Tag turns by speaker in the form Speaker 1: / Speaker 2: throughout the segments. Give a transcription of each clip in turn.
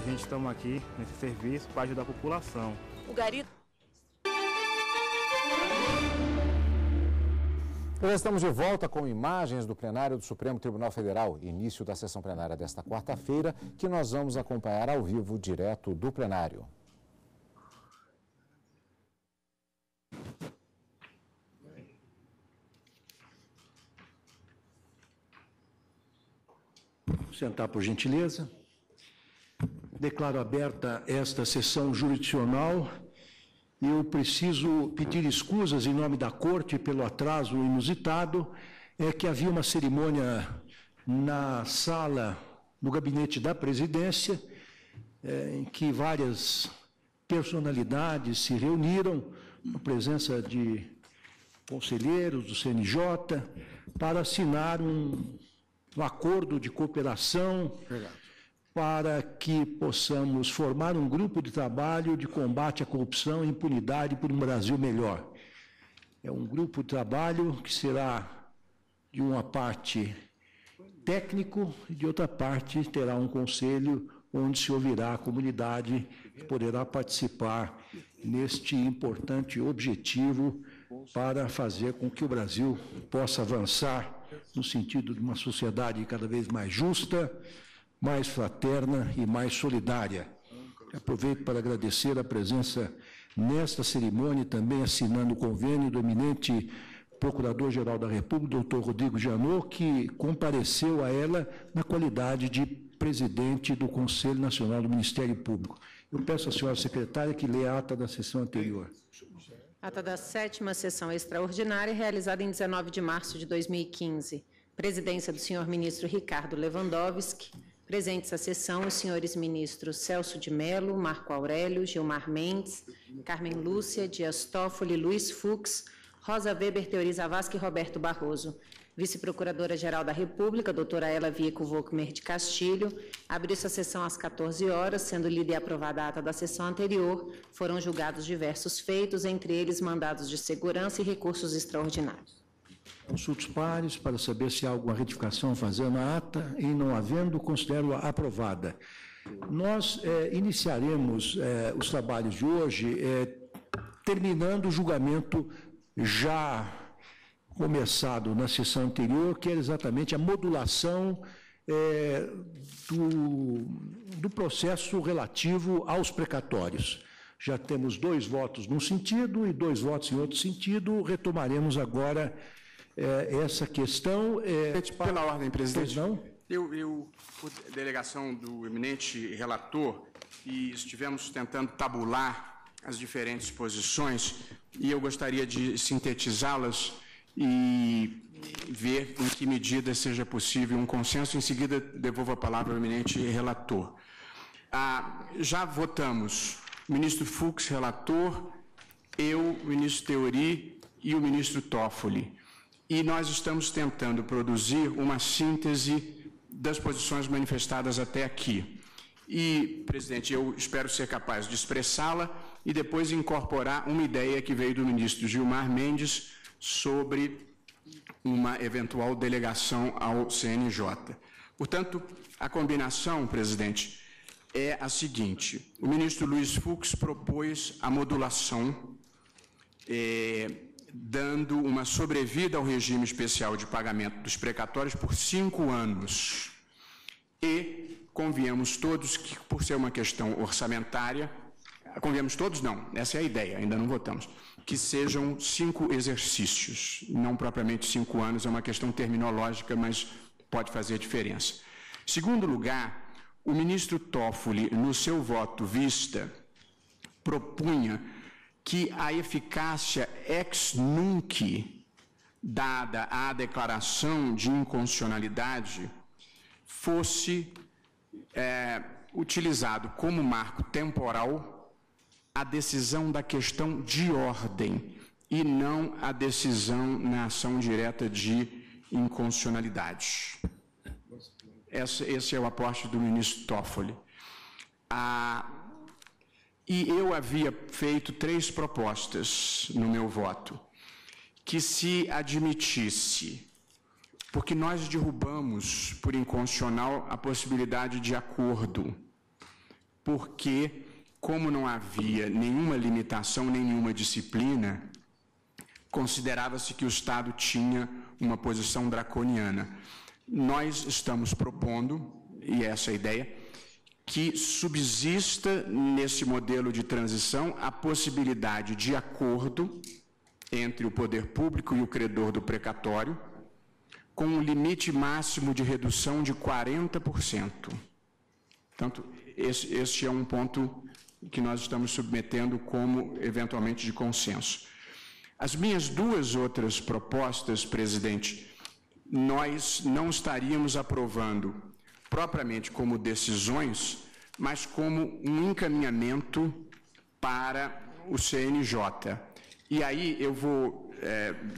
Speaker 1: gente estamos aqui nesse serviço para ajudar a população.
Speaker 2: O Gari...
Speaker 3: Já estamos de volta com imagens do plenário do Supremo Tribunal Federal, início da sessão plenária desta quarta-feira, que nós vamos acompanhar ao vivo, direto do plenário.
Speaker 4: Sentar, por gentileza. Declaro aberta esta sessão jurisdicional. Eu preciso pedir escusas em nome da Corte pelo atraso inusitado. É que havia uma cerimônia na sala, no gabinete da presidência, em que várias personalidades se reuniram, na presença de conselheiros do CNJ, para assinar um acordo de cooperação. Verdade. Para que possamos formar um grupo de trabalho de combate à corrupção e impunidade por um Brasil melhor. É um grupo de trabalho que será, de uma parte, técnico e, de outra parte, terá um conselho onde se ouvirá a comunidade que poderá participar neste importante objetivo para fazer com que o Brasil possa avançar no sentido de uma sociedade cada vez mais justa, mais fraterna e mais solidária. Aproveito para agradecer a presença nesta cerimônia e também assinando o convênio do eminente Procurador-Geral da República, doutor Rodrigo Janot, que compareceu a ela na qualidade de presidente do Conselho Nacional do Ministério Público. Eu peço à senhora secretária que lê a ata da sessão anterior.
Speaker 5: Ata da 7ª sessão extraordinária, realizada em 19 de março de 2015. Presidência do senhor ministro Ricardo Lewandowski. Presentes à sessão, os senhores ministros Celso de Mello, Marco Aurélio, Gilmar Mendes, Carmen Lúcia, Dias Toffoli, Luiz Fux, Rosa Weber, Teori Zavascki e Roberto Barroso. Vice-Procuradora-Geral da República, doutora Ela Vieco Volkmer de Castilho. Abriu-se a sessão às 14 horas, sendo lida e aprovada a ata da sessão anterior. Foram julgados diversos feitos, entre eles mandados de segurança e recursos extraordinários.
Speaker 4: Consulto os pares para saber se há alguma retificação a fazer na ata e, não havendo, considero-a aprovada. Nós iniciaremos os trabalhos de hoje terminando o julgamento já começado na sessão anterior, que era exatamente a modulação do processo relativo aos precatórios. Já temos 2 votos num sentido e 2 votos em outro sentido. Retomaremos agora essa questão.
Speaker 6: Pela ordem, presidente.
Speaker 4: Não?
Speaker 6: Por delegação do eminente relator, e estivemos tentando tabular as diferentes posições, e eu gostaria de sintetizá-las e ver em que medida seja possível um consenso. Em seguida, devolvo a palavra ao eminente relator. Já votamos o ministro Fux, relator, eu, o ministro Teori e o ministro Toffoli. E nós estamos tentando produzir uma síntese das posições manifestadas até aqui. E, presidente, eu espero ser capaz de expressá-la e depois incorporar uma ideia que veio do ministro Gilmar Mendes sobre uma eventual delegação ao CNJ. Portanto, a combinação, presidente, é a seguinte: o ministro Luiz Fux propôs a modulação, dando uma sobrevida ao regime especial de pagamento dos precatórios por 5 anos. E convenhamos todos que, por ser uma questão orçamentária, convenhamos todos não, essa é a ideia, ainda não votamos, que sejam 5 exercícios, não propriamente 5 anos, é uma questão terminológica, mas pode fazer diferença. Em segundo lugar, o ministro Toffoli, no seu voto vista, propunha que a eficácia ex nunc dada à declaração de inconstitucionalidade fosse utilizado como marco temporal a decisão da questão de ordem e não a decisão na ação direta de inconstitucionalidade. Esse é o aporte do ministro Toffoli. E eu havia feito 3 propostas no meu voto, que se admitisse, porque nós derrubamos por inconstitucional a possibilidade de acordo porque, como não havia nenhuma limitação, nenhuma disciplina, considerava-se que o Estado tinha uma posição draconiana. Nós estamos propondo, e essa é a ideia, que subsista nesse modelo de transição a possibilidade de acordo entre o poder público e o credor do precatório, com um limite máximo de redução de 40%. Portanto, este é um ponto que nós estamos submetendo como, eventualmente, de consenso. As minhas duas outras propostas, presidente, nós não estaríamos aprovando propriamente como decisões, mas como um encaminhamento para o CNJ. E aí eu vou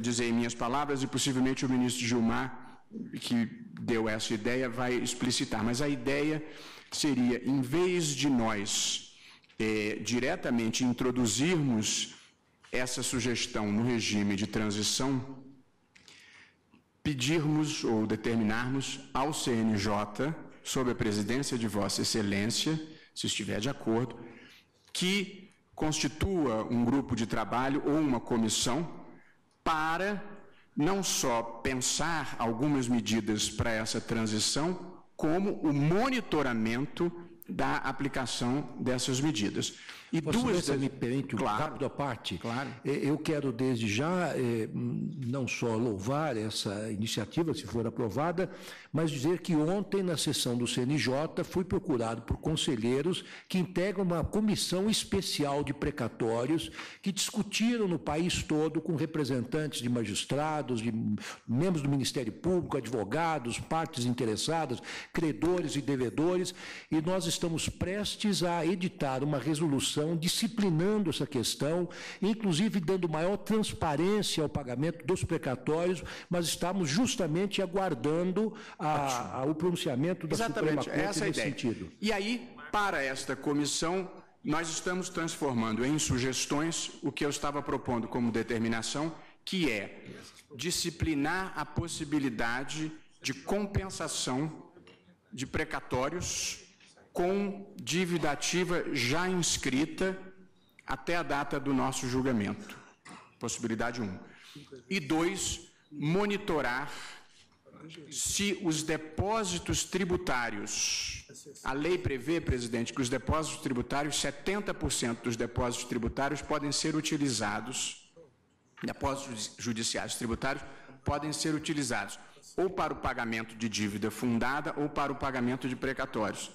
Speaker 6: dizer em minhas palavras e possivelmente o ministro Gilmar, que deu essa ideia, vai explicitar. Mas a ideia seria, em vez de nós diretamente introduzirmos essa sugestão no regime de transição, pedirmos ou determinarmos ao CNJ, sob a presidência de Vossa Excelência, se estiver de acordo, que constitua um grupo de trabalho ou uma comissão para não só pensar algumas medidas para essa transição, como o monitoramento da aplicação dessas medidas. E
Speaker 4: duas, me permite, claro, rápido à parte.
Speaker 6: Claro.
Speaker 4: Eu quero desde já não só louvar essa iniciativa, se for aprovada, mas dizer que ontem, na sessão do CNJ, fui procurado por conselheiros que integram uma comissão especial de precatórios que discutiram no país todo com representantes de magistrados, de membros do Ministério Público, advogados, partes interessadas, credores e devedores, e nós estamos prestes a editar uma resolução disciplinando essa questão, inclusive dando maior transparência ao pagamento dos precatórios, mas estamos justamente aguardando o pronunciamento da Suprema Corte nesse sentido.
Speaker 6: E aí, para esta comissão, nós estamos transformando em sugestões o que eu estava propondo como determinação, que é disciplinar a possibilidade de compensação de precatórios com dívida ativa já inscrita até a data do nosso julgamento. Possibilidade 1. E 2, monitorar se os depósitos tributários, a lei prevê, presidente, que os depósitos tributários, 70% dos depósitos tributários podem ser utilizados, depósitos judiciais tributários podem ser utilizados ou para o pagamento de dívida fundada ou para o pagamento de precatórios.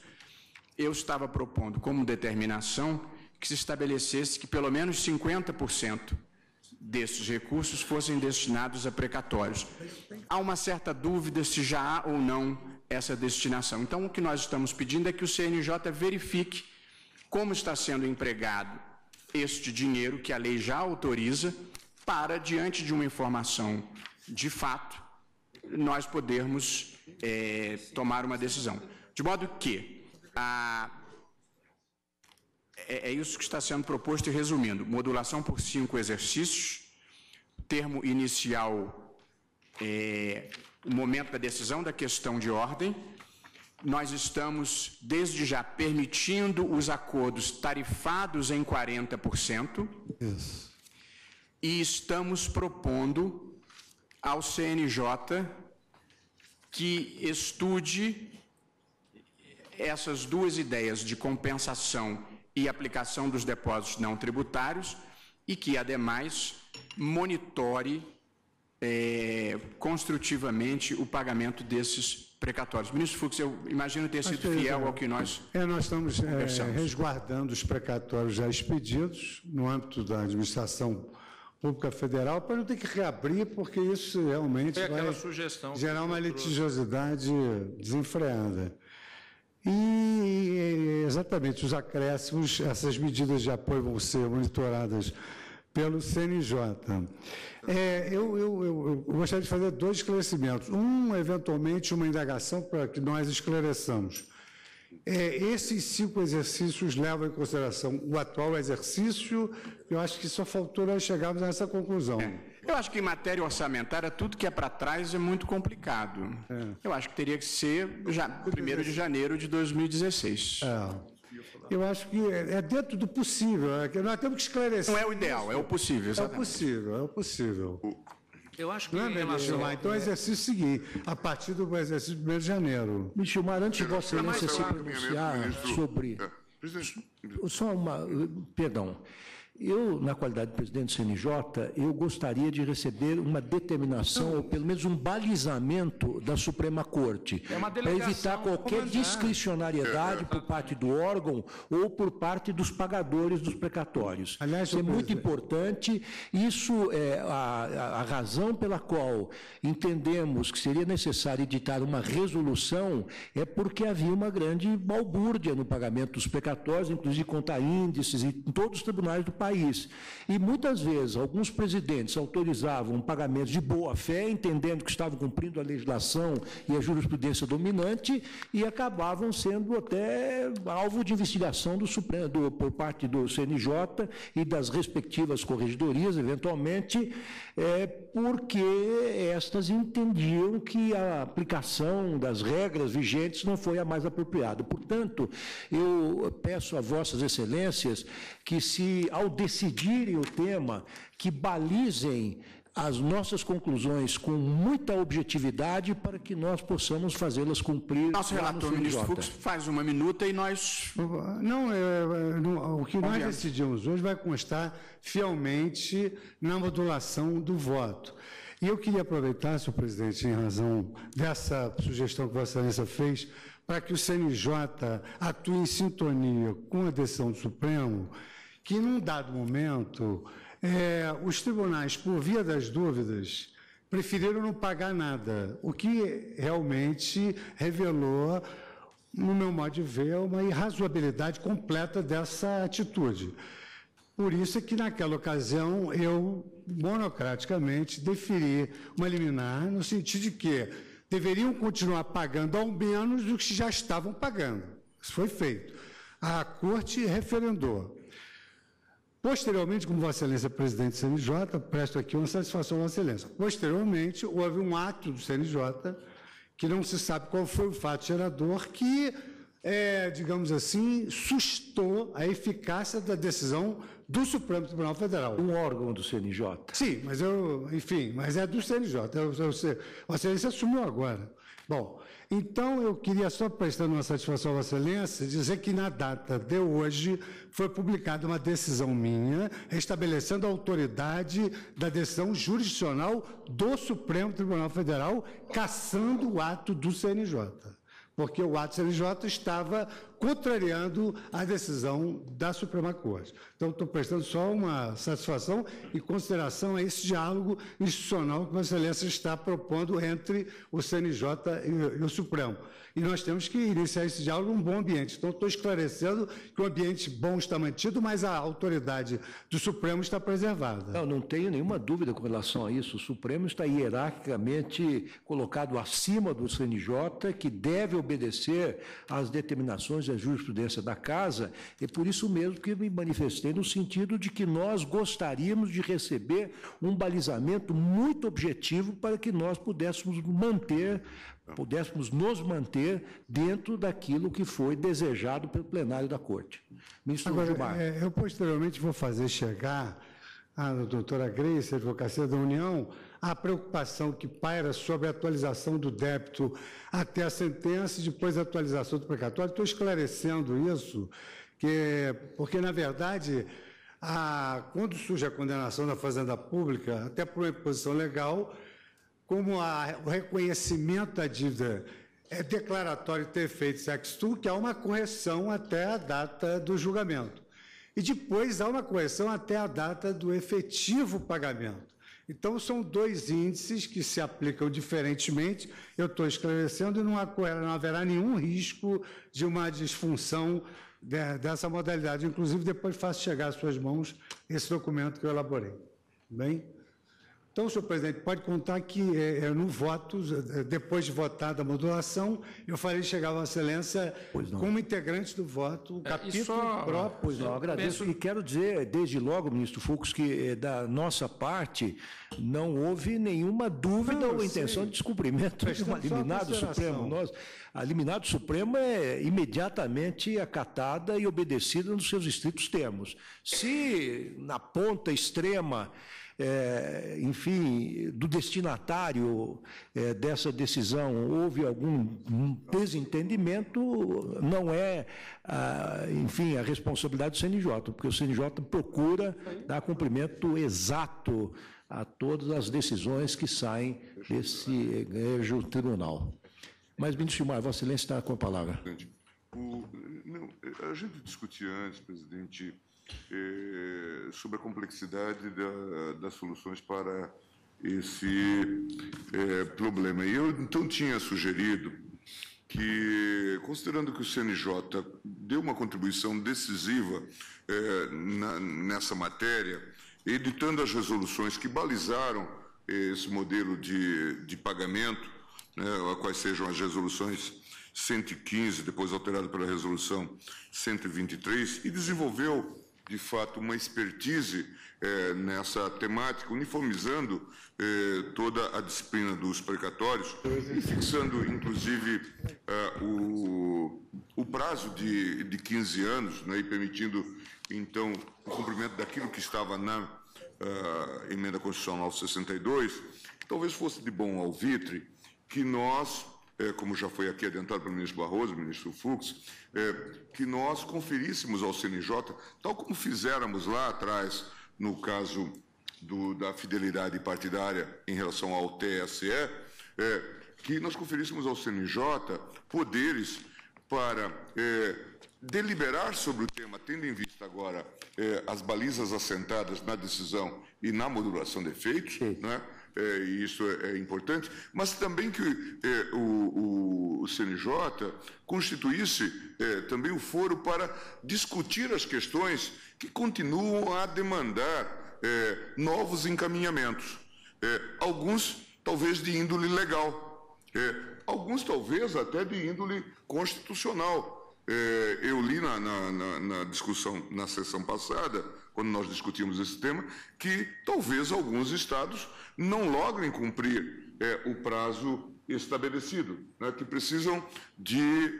Speaker 6: Eu estava propondo como determinação que se estabelecesse que pelo menos 50% desses recursos fossem destinados a precatórios. Há uma certa dúvida se já há ou não essa destinação. Então, o que nós estamos pedindo é que o CNJ verifique como está sendo empregado este dinheiro que a lei já autoriza para, diante de uma informação de fato, nós podermos tomar uma decisão. De modo que é isso que está sendo proposto e resumindo. Modulação por 5 exercícios, termo inicial, o momento da decisão da questão de ordem. Nós estamos, desde já, permitindo os acordos tarifados em 40%.
Speaker 4: Isso.
Speaker 6: E estamos propondo ao CNJ que estude essas duas ideias de compensação e aplicação dos depósitos não tributários e que, ademais, monitore construtivamente o pagamento desses precatórios. Ministro Fux, eu imagino ter sido fiel ao que nós
Speaker 2: estamos resguardando os precatórios já expedidos no âmbito da administração pública federal para não ter que reabrir, porque isso realmente vai gerar uma litigiosidade desenfreada. E, exatamente, os acréscimos, essas medidas de apoio vão ser monitoradas pelo CNJ. Eu gostaria de fazer 2 esclarecimentos. Eventualmente, uma indagação para que nós esclareçamos. Esses 5 exercícios levam em consideração o atual exercício? Eu acho que só faltou nós chegarmos a essa conclusão.
Speaker 6: Eu acho que em matéria orçamentária, tudo que é para trás é muito complicado. Eu acho que teria que ser já 1º de janeiro de 2016.
Speaker 2: Eu acho que é dentro do possível. Nós temos que esclarecer.
Speaker 6: Não é o ideal, é o possível, exatamente.
Speaker 2: É o possível.
Speaker 7: Eu acho que
Speaker 2: Não é, Michel? Então, o exercício seguinte, a partir do exercício de 1º de janeiro.
Speaker 4: Michel, antes de Vossa Excelência se pronunciar sobre... Só uma... Perdão. Eu, na qualidade de presidente do CNJ, eu gostaria de receber uma determinação, ou pelo menos um balizamento da Suprema Corte, para evitar qualquer discricionariedade por parte do órgão ou por parte dos pagadores dos precatórios.
Speaker 2: Aliás,
Speaker 4: isso é muito importante. Isso é a razão pela qual entendemos que seria necessário editar uma resolução, é porque havia uma grande balbúrdia no pagamento dos precatórios, inclusive contra índices, em todos os tribunais do país. E muitas vezes alguns presidentes autorizavam pagamentos de boa-fé, entendendo que estavam cumprindo a legislação e a jurisprudência dominante, e acabavam sendo até alvo de investigação do Supremo, por parte do CNJ e das respectivas corregedorias, eventualmente, porque estas entendiam que a aplicação das regras vigentes não foi a mais apropriada. Portanto, eu peço a Vossas Excelências que, se ao decidirem o tema, que balizem as nossas conclusões com muita objetividade para que nós possamos fazê-las cumprir.
Speaker 6: Nosso relator, ministro Fux, faz uma minuta e nós...
Speaker 2: O que nós decidimos hoje vai constar fielmente na modulação do voto. E eu queria aproveitar, senhor presidente, em razão dessa sugestão que Vossa Excelência fez, para que o CNJ atue em sintonia com a decisão do Supremo, que, num dado momento, os tribunais, por via das dúvidas, preferiram não pagar nada, o que realmente revelou, no meu modo de ver, uma irrazoabilidade completa dessa atitude. Por isso é que, naquela ocasião, eu, monocraticamente, deferi uma liminar no sentido de que deveriam continuar pagando ao menos do que já estavam pagando. Isso foi feito. A Corte referendou. Posteriormente, como Vossa Excelência Presidente do CNJ, presto aqui uma satisfação a Vossa Excelência. Posteriormente, houve um ato do CNJ, que não se sabe qual foi o fato gerador, que, digamos assim, sustou a eficácia da decisão do Supremo Tribunal Federal.
Speaker 4: Um órgão do CNJ.
Speaker 2: Sim, mas mas é do CNJ. Vossa Excelência assumiu agora. Bom, então eu queria só, prestando uma satisfação a Vossa Excelência, dizer que na data de hoje foi publicada uma decisão minha estabelecendo a autoridade da decisão jurisdicional do Supremo Tribunal Federal, cassando o ato do CNJ, porque o ato do CNJ estava contrariando a decisão da Suprema Corte. Então, estou prestando só uma satisfação e consideração a esse diálogo institucional que Vossa Excelência está propondo entre o CNJ e o Supremo. E nós temos que iniciar esse diálogo num bom ambiente. Então, estou esclarecendo que o ambiente bom está mantido, mas a autoridade do Supremo está preservada.
Speaker 4: Não tenho nenhuma dúvida com relação a isso. O Supremo está hierarquicamente colocado acima do CNJ, que deve obedecer às determinações da jurisprudência da Casa, e por isso mesmo que me manifestei no sentido de que nós gostaríamos de receber um balizamento muito objetivo para que nós pudéssemos nos manter dentro daquilo que foi desejado pelo plenário da Corte. Ministro Gilmar.
Speaker 2: Eu posteriormente vou fazer chegar à doutora Grace, Advocacia da União, a preocupação que paira sobre a atualização do débito até a sentença e depois a atualização do precatório. Estou esclarecendo isso, porque, na verdade, quando surge a condenação da Fazenda Pública, até por uma imposição legal, como o reconhecimento da dívida é declaratório ter efeito sextu, que há uma correção até a data do julgamento. E depois há uma correção até a data do efetivo pagamento. Então, são dois índices que se aplicam diferentemente. Eu estou esclarecendo e não haverá nenhum risco de uma disfunção dessa modalidade. Inclusive, depois faço chegar às suas mãos esse documento que eu elaborei. Bem? Então, senhor presidente, pode contar que no voto, depois de votada a modulação, eu farei chegar a Vossa Excelência como integrante do voto, o capítulo próprio.
Speaker 4: Pois não, agradeço. E quero dizer, desde logo, ministro Fux, que da nossa parte não houve nenhuma dúvida ou intenção de descumprimento de um eliminado supremo. A liminar do Supremo é imediatamente acatada e obedecida nos seus estritos termos. Se na ponta extrema, enfim, do destinatário dessa decisão houve algum desentendimento, não é, enfim, a responsabilidade do CNJ, porque o CNJ procura dar cumprimento exato a todas as decisões que saem desse egregiado tribunal. Mas, ministro Gilmar, Vossa Excelência está com a palavra.
Speaker 7: A gente discutia antes, presidente, sobre a complexidade das soluções para esse problema. E eu, então, tinha sugerido que, considerando que o CNJ deu uma contribuição decisiva nessa matéria, editando as resoluções que balizaram esse modelo de pagamento, quais sejam as resoluções 115, depois alterada pela resolução 123, e desenvolveu, de fato, uma expertise nessa temática, uniformizando toda a disciplina dos precatórios e fixando, inclusive, o prazo de 15 anos, né, e permitindo, então, o cumprimento daquilo que estava na Emenda Constitucional 62, que talvez fosse de bom alvitre que nós, como já foi aqui adiantado pelo ministro Barroso, ministro Fux, que nós conferíssemos ao CNJ, tal como fizéramos lá atrás, no caso da fidelidade partidária em relação ao TSE, que nós conferíssemos ao CNJ poderes para deliberar sobre o tema, tendo em vista agora as balizas assentadas na decisão e na modulação de efeitos, né? E isso é importante, mas também que o CNJ constituísse também o foro para discutir as questões que continuam a demandar novos encaminhamentos, alguns talvez de índole legal, alguns talvez até de índole constitucional. Eu li na discussão na sessão passada, quando nós discutimos esse tema, que talvez alguns estados não logrem cumprir o prazo estabelecido, né, que precisam de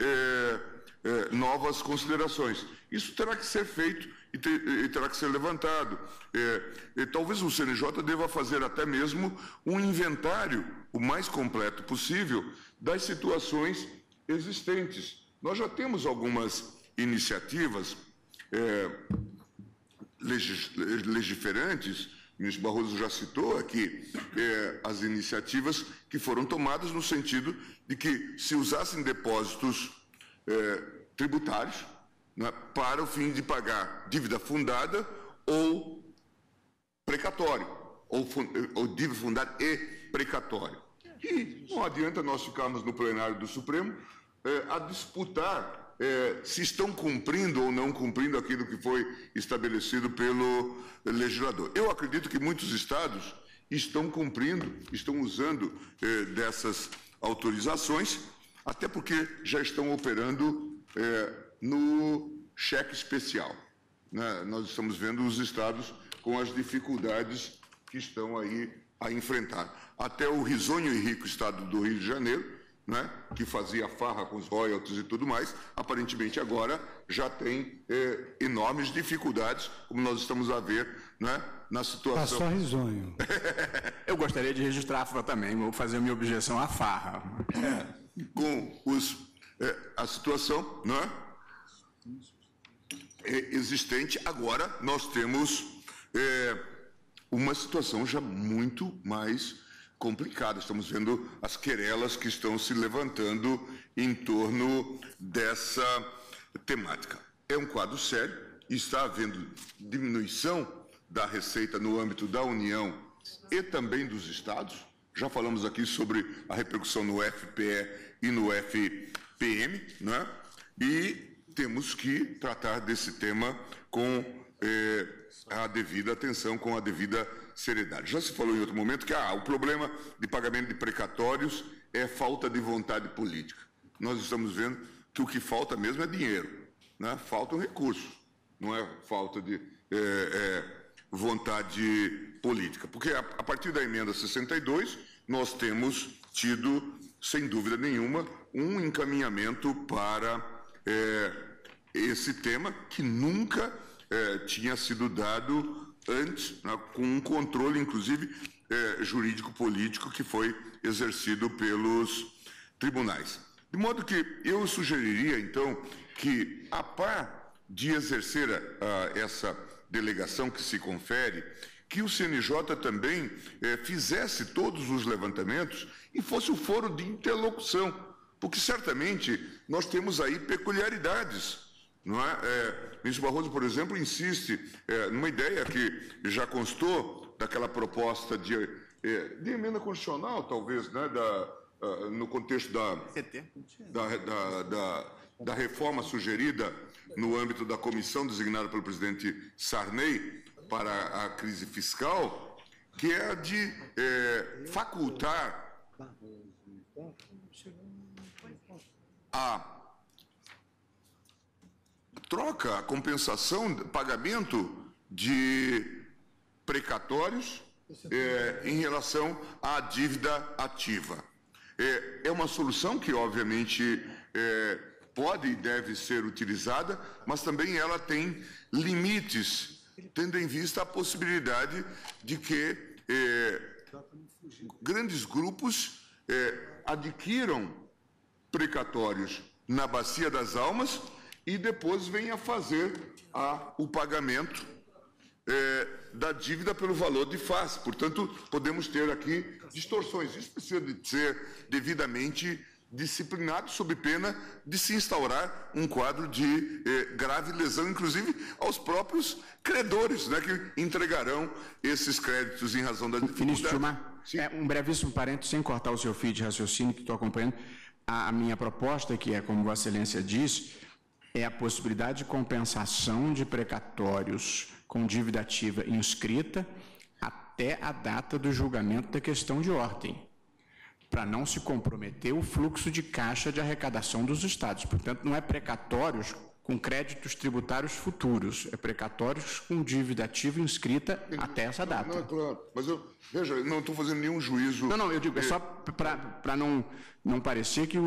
Speaker 7: novas considerações. Isso terá que ser feito e terá que ser levantado. Talvez o CNJ deva fazer até mesmo um inventário o mais completo possível das situações existentes. Nós já temos algumas iniciativas legiferantes, o ministro Barroso já citou aqui, as iniciativas que foram tomadas no sentido de que se usassem depósitos tributários, né, para o fim de pagar dívida fundada ou precatório, ou dívida fundada e precatório. E não adianta nós ficarmos no plenário do Supremo a disputar se estão cumprindo ou não cumprindo aquilo que foi estabelecido pelo legislador. Eu acredito que muitos estados estão cumprindo, estão usando dessas autorizações, até porque já estão operando no cheque especial, né? Nós estamos vendo os estados com as dificuldades que estão aí a enfrentar. Até o risonho e rico estado do Rio de Janeiro, né, que fazia farra com os royalties e tudo mais, aparentemente agora já tem enormes dificuldades, como nós estamos a ver, né, na situação.
Speaker 2: Tá só risonho.
Speaker 6: Eu gostaria de registrar também, vou fazer a minha objeção à farra.
Speaker 7: Com a situação, né, existente, agora nós temos uma situação já muito mais complicada. Estamos vendo as querelas que estão se levantando em torno dessa temática. É um quadro sério, está havendo diminuição da receita no âmbito da União e também dos estados. Já falamos aqui sobre a repercussão no FPE e no FPM, né? E temos que tratar desse tema com a devida atenção, com a devida seriedade. Já se falou em outro momento que o problema de pagamento de precatórios é falta de vontade política. Nós estamos vendo que o que falta mesmo é dinheiro, né? Faltam recursos, não é falta de vontade política. Porque a partir da emenda 62, nós temos tido, sem dúvida nenhuma, um encaminhamento para esse tema que nunca tinha sido dado antes, né, com um controle, inclusive, jurídico-político que foi exercido pelos tribunais. De modo que eu sugeriria, então, que, a par de exercer essa delegação que se confere, que o CNJ também fizesse todos os levantamentos e fosse o foro de interlocução, porque certamente nós temos aí peculiaridades, não é? O ministro Barroso, por exemplo, insiste numa ideia que já constou daquela proposta de emenda constitucional, talvez, né, no contexto da reforma sugerida no âmbito da comissão designada pelo presidente Sarney para a crise fiscal, que é a de facultar a troca, a compensação, pagamento de precatórios em relação à dívida ativa. É uma solução que, obviamente, pode e deve ser utilizada, mas também ela tem limites, tendo em vista a possibilidade de que grandes grupos adquiram precatórios na Bacia das Almas e depois venha fazer o pagamento da dívida pelo valor de face. Portanto, podemos ter aqui distorções. Isso precisa de ser devidamente disciplinado, sob pena de se instaurar um quadro de grave lesão, inclusive aos próprios credores, né, que entregarão esses créditos em razão da dificuldade.
Speaker 6: Ministro Gilmar, um brevíssimo parênteses, sem cortar o seu fio de raciocínio que estou acompanhando. A minha proposta, que é, como Vossa Excelência disse, é a possibilidade de compensação de precatórios com dívida ativa inscrita até a data do julgamento da questão de ordem, para não se comprometer o fluxo de caixa de arrecadação dos estados. Portanto, não é precatórios com créditos tributários futuros, é precatórios com dívida ativa inscrita até essa data.
Speaker 7: Não, claro, mas veja, não estou fazendo nenhum juízo...
Speaker 6: Não, eu digo, é só para não parecer que...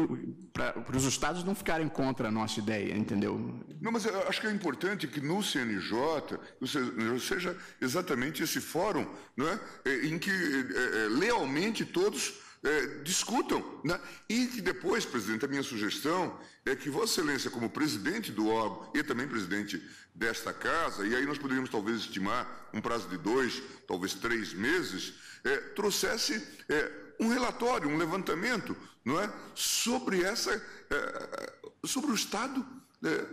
Speaker 6: para os estados não ficarem contra a nossa ideia, entendeu?
Speaker 7: Não, mas eu acho que é importante que no CNJ seja exatamente esse fórum, não é? Em que lealmente todos discutam, né? E que depois, presidente, a minha sugestão é que Vossa Excelência, como presidente do órgão e também presidente desta casa, e aí nós poderíamos talvez estimar um prazo de 2, talvez 3 meses, trouxesse um relatório, um levantamento, não é, sobre sobre o estado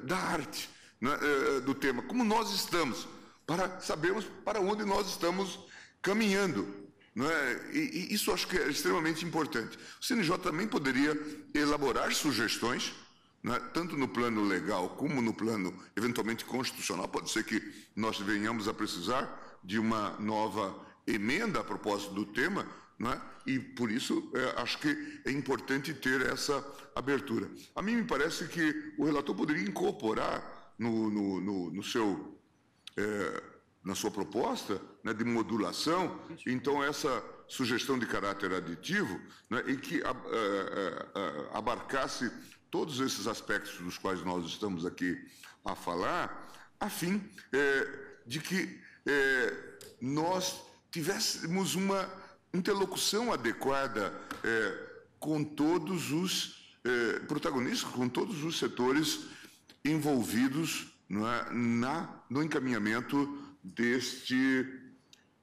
Speaker 7: da arte, né, do tema, como nós estamos, para sabermos para onde nós estamos caminhando. Não é? E isso acho que é extremamente importante. O CNJ também poderia elaborar sugestões, não é? Tanto no plano legal como no plano eventualmente constitucional. Pode ser que nós venhamos a precisar de uma nova emenda a propósito do tema, não é? E por isso acho que é importante ter essa abertura. A mim me parece que o relator poderia incorporar na sua proposta, né, de modulação, então essa sugestão de caráter aditivo, né, e que abarcasse todos esses aspectos dos quais nós estamos aqui a falar, a fim de que nós tivéssemos uma interlocução adequada com todos os protagonistas, com todos os setores envolvidos, não é, no encaminhamento deste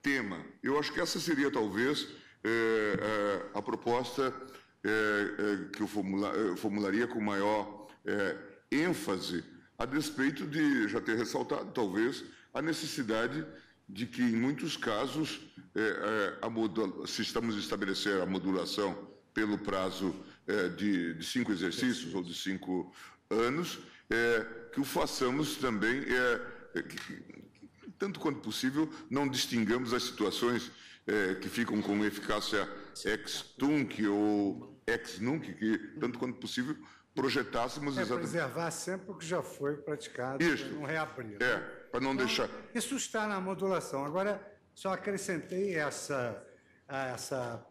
Speaker 7: tema. Eu acho que essa seria, talvez, a proposta que eu formularia com maior ênfase, a despeito de já ter ressaltado, talvez, a necessidade de que, em muitos casos, se estamos a estabelecer a modulação pelo prazo de 5 exercícios ou de 5 anos, que o façamos também... tanto quanto possível, não distingamos as situações que ficam com eficácia ex-tunc ou ex-nunc, que, tanto quanto possível, projetássemos exatamente...
Speaker 2: preservar sempre o que já foi praticado,
Speaker 7: Isso.
Speaker 2: não reabrir.
Speaker 7: Para não deixar...
Speaker 2: Isso está na modulação. Agora, só acrescentei essa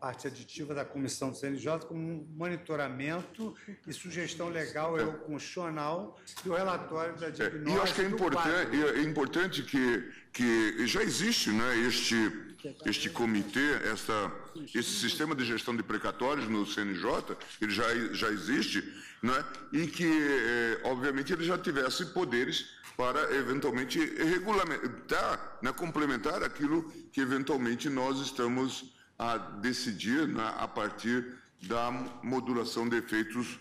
Speaker 2: parte aditiva da Comissão do CNJ como monitoramento e sugestão legal e constitucional e o relatório da diagnóstica.
Speaker 7: E eu acho que é importante que já existe, né, este comitê, esse sistema de gestão de precatórios no CNJ, ele já existe, né, e que, obviamente, ele já tivesse poderes para, eventualmente, regulamentar, né, complementar aquilo que, eventualmente, nós estamos a decidir, né, a partir da modulação de efeitos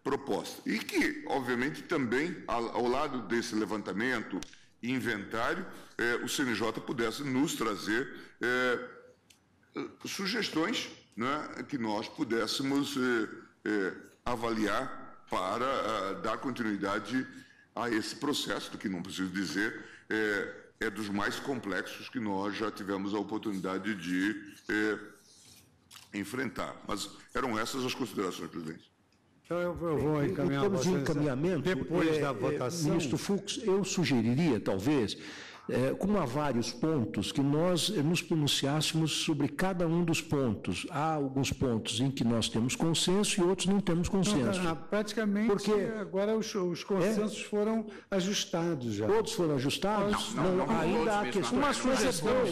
Speaker 7: proposta. E que, obviamente, também, ao lado desse levantamento e inventário, o CNJ pudesse nos trazer sugestões, né, que nós pudéssemos avaliar para dar continuidade a esse processo, que não preciso dizer, é dos mais complexos que nós já tivemos a oportunidade de enfrentar. Mas eram essas as considerações, presidente.
Speaker 2: Então, eu vou encaminhar
Speaker 4: em termos de encaminhamento,
Speaker 2: depois da votação.
Speaker 4: Ministro Fux, eu sugeriria, talvez, como há vários pontos, que nós nos pronunciássemos sobre cada um dos pontos. Há alguns pontos em que nós temos consenso e outros não temos consenso.
Speaker 2: Praticamente, porque agora os consensos foram ajustados já.
Speaker 4: Todos foram ajustados?
Speaker 6: Não,
Speaker 4: ainda há questões. Uma sugestão,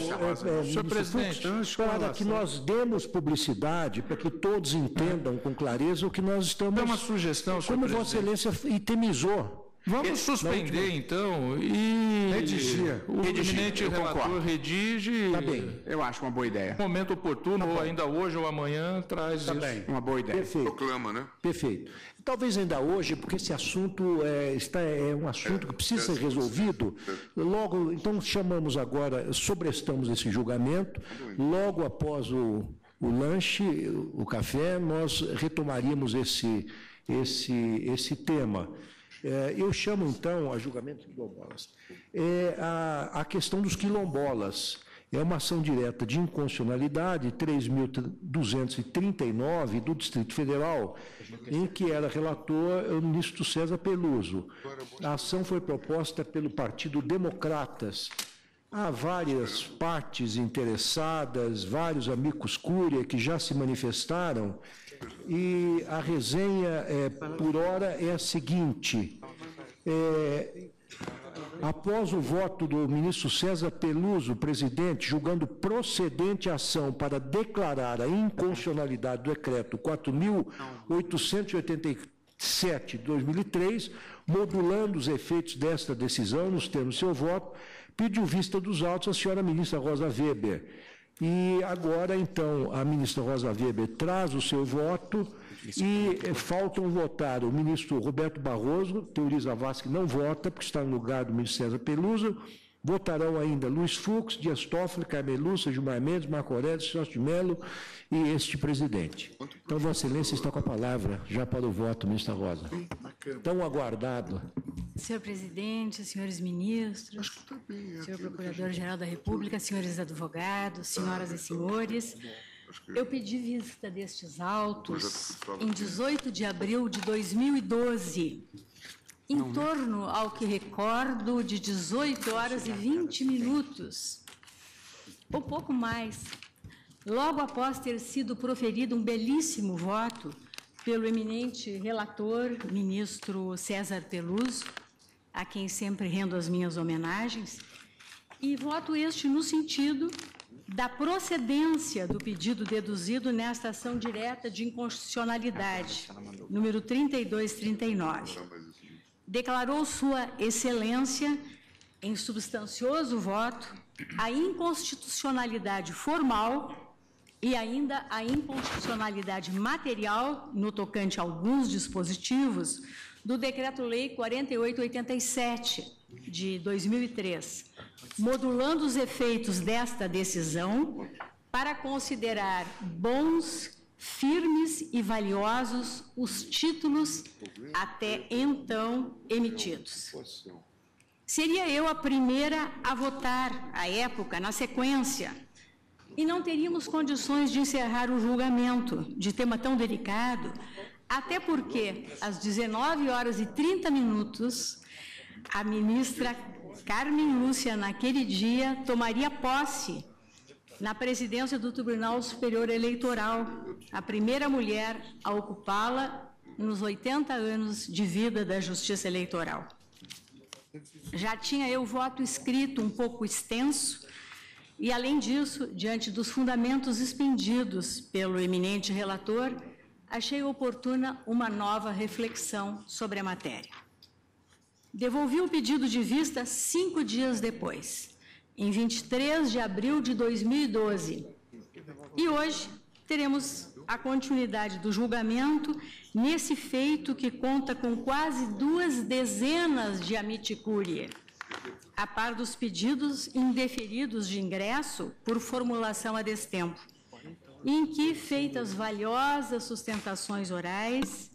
Speaker 8: senhor presidente,
Speaker 4: para que nós demos publicidade, para que todos entendam com clareza o que nós estamos...
Speaker 8: É uma sugestão, senhor
Speaker 4: como
Speaker 8: presidente.
Speaker 4: Vossa Excelência itemizou.
Speaker 8: Vamos suspender, então, e
Speaker 2: redigir.
Speaker 8: O eminente relator redige.
Speaker 4: Tá bem.
Speaker 6: Eu acho uma boa ideia.
Speaker 8: No momento oportuno, ou ainda hoje ou amanhã, traz isso.
Speaker 2: Bem.
Speaker 6: Uma boa ideia.
Speaker 4: Perfeito.
Speaker 7: Proclama, né?
Speaker 4: Perfeito. Talvez ainda hoje, porque esse assunto é um assunto que precisa ser resolvido. Logo, então chamamos agora, sobrestamos esse julgamento, logo após o lanche, o café, nós retomaríamos esse tema. Eu chamo, então, a julgamento de quilombolas, a questão dos quilombolas. É uma ação direta de inconstitucionalidade, 3.239 do Distrito Federal, em que era relator o ministro César Peluso. A ação foi proposta pelo Partido Democratas. Há várias partes interessadas, vários amicus curiae que já se manifestaram, e a resenha, por hora, é a seguinte. Após o voto do ministro César Peluso, presidente, julgando procedente a ação para declarar a inconstitucionalidade do decreto 4.887 de 2003, modulando os efeitos desta decisão nos termos do seu voto, pediu vista dos autos à senhora ministra Rosa Weber. E agora, então, a ministra Rosa Weber traz o seu voto e faltam votar o ministro Roberto Barroso, Teori Zavascki não vota, porque está no lugar do ministro César Peluso. Votarão ainda Luiz Fux, Dias Toffoli, Carmen Lúcia, Gilmar Mendes, Marco Aurélio, Celso de Mello e este presidente. Então, Vossa Excelência está com a palavra já para o voto, ministra Rosa. Tão aguardado.
Speaker 9: Senhor presidente, senhores ministros, senhor procurador-geral da República, senhores advogados, senhoras e senhores, eu pedi vista destes autos em 18 de abril de 2012, em torno, ao que recordo, de 18 horas e 20 minutos, ou pouco mais, logo após ter sido proferido um belíssimo voto pelo eminente relator, ministro César Peluso, a quem sempre rendo as minhas homenagens, e voto este no sentido da procedência do pedido deduzido nesta ação direta de inconstitucionalidade, número 3239. Declarou Sua Excelência, em substancioso voto, a inconstitucionalidade formal e ainda a inconstitucionalidade material, no tocante a alguns dispositivos, do Decreto-Lei 4887, de 2003, modulando os efeitos desta decisão para considerar bons, firmes e valiosos os títulos até então emitidos. seria eu a primeira a votar, à época, na sequência, e não teríamos condições de encerrar o julgamento de tema tão delicado, até porque, às 19h30, a ministra Carmen Lúcia, naquele dia, tomaria posse na presidência do Tribunal Superior Eleitoral, a primeira mulher a ocupá-la nos 80 anos de vida da Justiça Eleitoral. Já tinha eu voto escrito um pouco extenso, e, além disso, diante dos fundamentos expendidos pelo eminente relator, achei oportuna uma nova reflexão sobre a matéria. Devolvi o pedido de vista 5 dias depois, em 23 de abril de 2012. E hoje teremos a continuidade do julgamento nesse feito que conta com quase 2 dezenas de amicus curiae, a par dos pedidos indeferidos de ingresso por formulação a destempo, em que, feitas valiosas sustentações orais,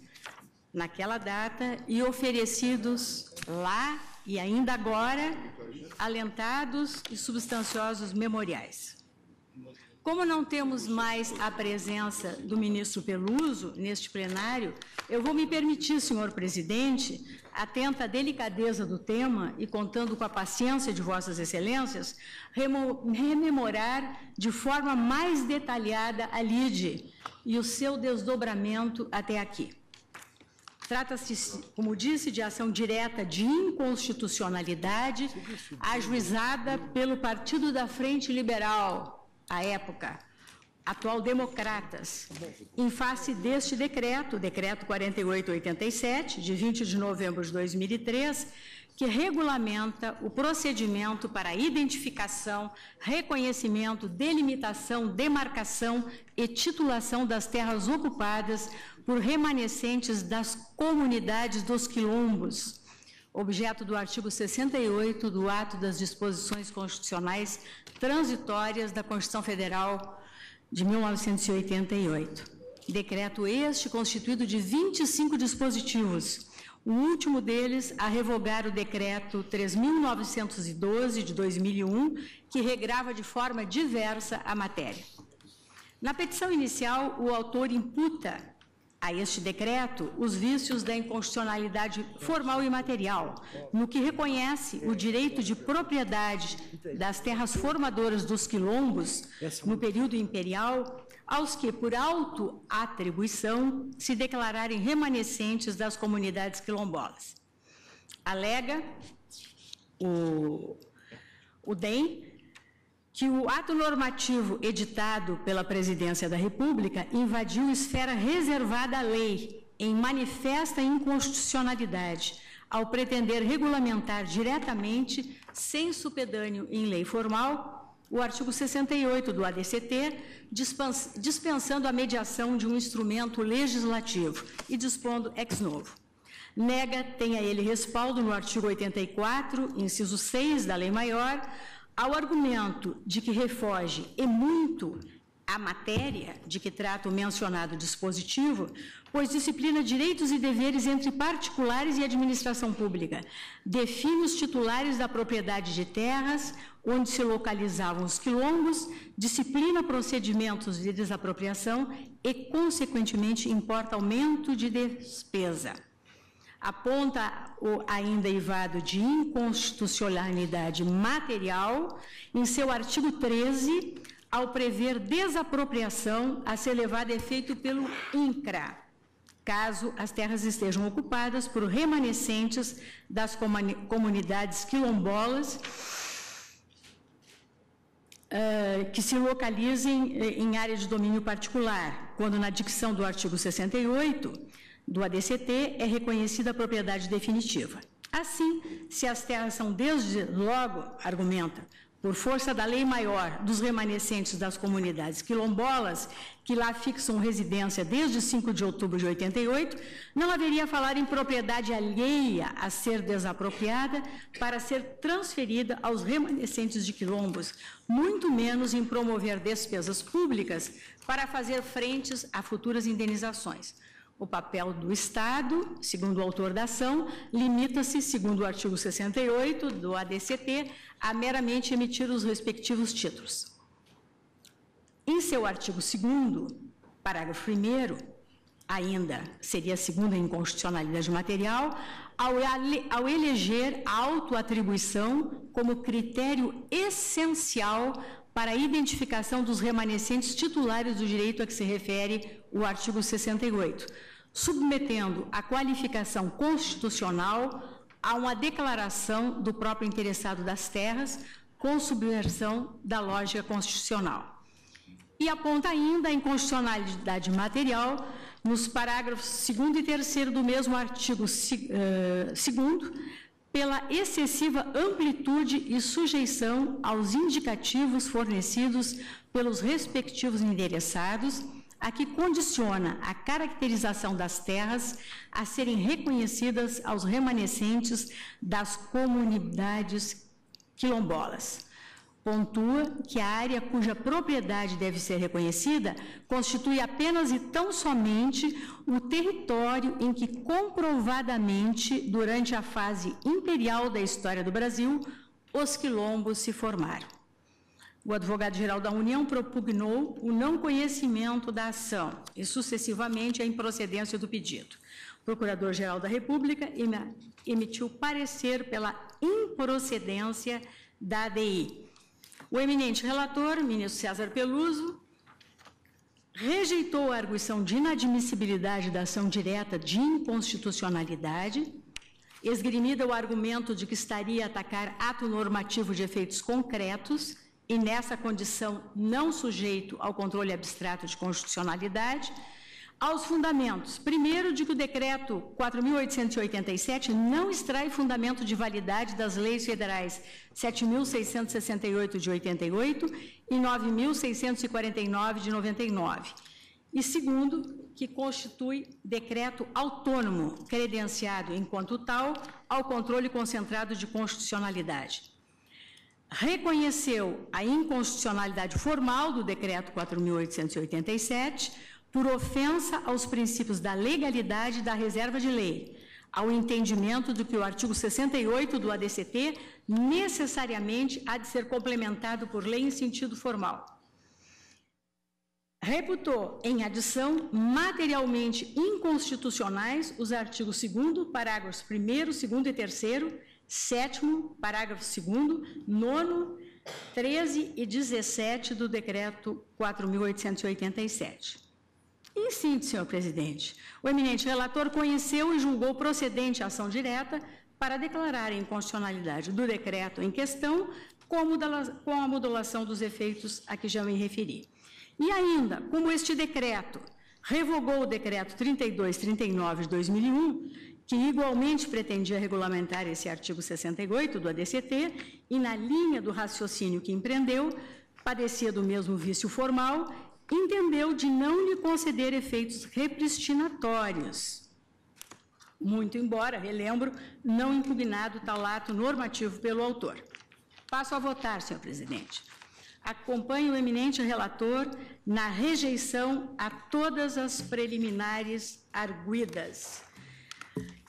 Speaker 9: naquela data, e oferecidos lá e ainda agora, alentados e substanciosos memoriais. Como não temos mais a presença do ministro Peluso neste plenário, eu vou me permitir, senhor presidente, atenta à delicadeza do tema e contando com a paciência de vossas excelências, rememorar de forma mais detalhada a lide e o seu desdobramento até aqui. Trata-se, como disse, de ação direta de inconstitucionalidade ajuizada pelo Partido da Frente Liberal, à época, atual Democratas, em face deste decreto, Decreto 4887, de 20 de novembro de 2003, que regulamenta o procedimento para identificação, reconhecimento, delimitação, demarcação e titulação das terras ocupadas por remanescentes das comunidades dos quilombos, objeto do artigo 68 do Ato das Disposições Constitucionais Transitórias da Constituição Federal de 1988. Decreto este constituído de 25 dispositivos, o último deles a revogar o Decreto 3.912 de 2001, que regrava de forma diversa a matéria. Na petição inicial, o autor imputa a este decreto os vícios da inconstitucionalidade formal e material, no que reconhece o direito de propriedade das terras formadoras dos quilombos no período imperial, aos que, por autoatribuição, se declararem remanescentes das comunidades quilombolas. Alega o DEM que o ato normativo editado pela Presidência da República invadiu esfera reservada à lei, em manifesta inconstitucionalidade, ao pretender regulamentar diretamente, sem supedâneo em lei formal, o artigo 68 do ADCT, dispensando a mediação de um instrumento legislativo e dispondo ex novo. Nega, tem a ele respaldo no artigo 84, inciso 6 da Lei Maior, ao argumento de que refoge e muito a matéria de que trata o mencionado dispositivo, pois disciplina direitos e deveres entre particulares e administração pública, define os titulares da propriedade de terras onde se localizavam os quilombos, disciplina procedimentos de desapropriação e, consequentemente, importa aumento de despesa. Aponta o ainda eivado de inconstitucionalidade material em seu artigo 13, ao prever desapropriação a ser levada a efeito pelo INCRA, caso as terras estejam ocupadas por remanescentes das comunidades quilombolas que se localizem em área de domínio particular, quando na dicção do artigo 68 do ADCT é reconhecida a propriedade definitiva. Assim, se as terras são desde logo, argumenta, por força da lei maior dos remanescentes das comunidades quilombolas, que lá fixam residência desde 5 de outubro de 88, não haveria a falar em propriedade alheia a ser desapropriada para ser transferida aos remanescentes de quilombos, muito menos em promover despesas públicas para fazer frentes a futuras indenizações. o papel do Estado, segundo o autor da ação, limita-se, segundo o artigo 68 do ADCT, a meramente emitir os respectivos títulos. Em seu artigo 2º, parágrafo 1º, ainda seria a segunda inconstitucionalidade material, ao eleger a autoatribuição como critério essencial para a identificação dos remanescentes titulares do direito a que se refere o artigo 68, submetendo a qualificação constitucional a uma declaração do próprio interessado das terras, com subversão da lógica constitucional. E aponta ainda a inconstitucionalidade material nos parágrafos 2º e 3º do mesmo artigo 2º, pela excessiva amplitude e sujeição aos indicativos fornecidos pelos respectivos interessados, a que condiciona a caracterização das terras a serem reconhecidas aos remanescentes das comunidades quilombolas. Pontua que a área cuja propriedade deve ser reconhecida constitui apenas e tão somente o território em que comprovadamente, durante a fase imperial da história do Brasil, os quilombos se formaram. O advogado-geral da União propugnou o não conhecimento da ação e, sucessivamente, a improcedência do pedido. O Procurador-Geral da República emitiu parecer pela improcedência da ADI. O eminente relator, ministro César Peluso, rejeitou a arguição de inadmissibilidade da ação direta de inconstitucionalidade, esgrimida o argumento de que estaria a atacar ato normativo de efeitos concretos e, nessa condição, não sujeito ao controle abstrato de constitucionalidade, aos fundamentos. Primeiro, de que o decreto 4.887 não extrai fundamento de validade das leis federais 7.668 de 88 e 9.649 de 99. E segundo, que constitui decreto autônomo, credenciado enquanto tal ao controle concentrado de constitucionalidade. Reconheceu a inconstitucionalidade formal do decreto 4.887, por ofensa aos princípios da legalidade e da reserva de lei, ao entendimento de que o artigo 68 do ADCT necessariamente há de ser complementado por lei em sentido formal. Reputou, em adição, materialmente inconstitucionais os artigos 2º, parágrafos 1º, 2º e 3º, 7º, parágrafo 2º, 9º, 13 e 17 do decreto 4.887. Em síntese, senhor presidente, o eminente relator conheceu e julgou procedente a ação direta para declarar a inconstitucionalidade do decreto em questão, com a modulação dos efeitos a que já me referi. E ainda, como este decreto revogou o decreto 3239 de 2001, que igualmente pretendia regulamentar esse artigo 68 do ADCT, e na linha do raciocínio que empreendeu, padecia do mesmo vício formal, entendeu de não lhe conceder efeitos repristinatórios, muito embora, relembro, não impugnado tal ato normativo pelo autor. Passo a votar, senhor presidente. Acompanho o eminente relator na rejeição a todas as preliminares arguidas.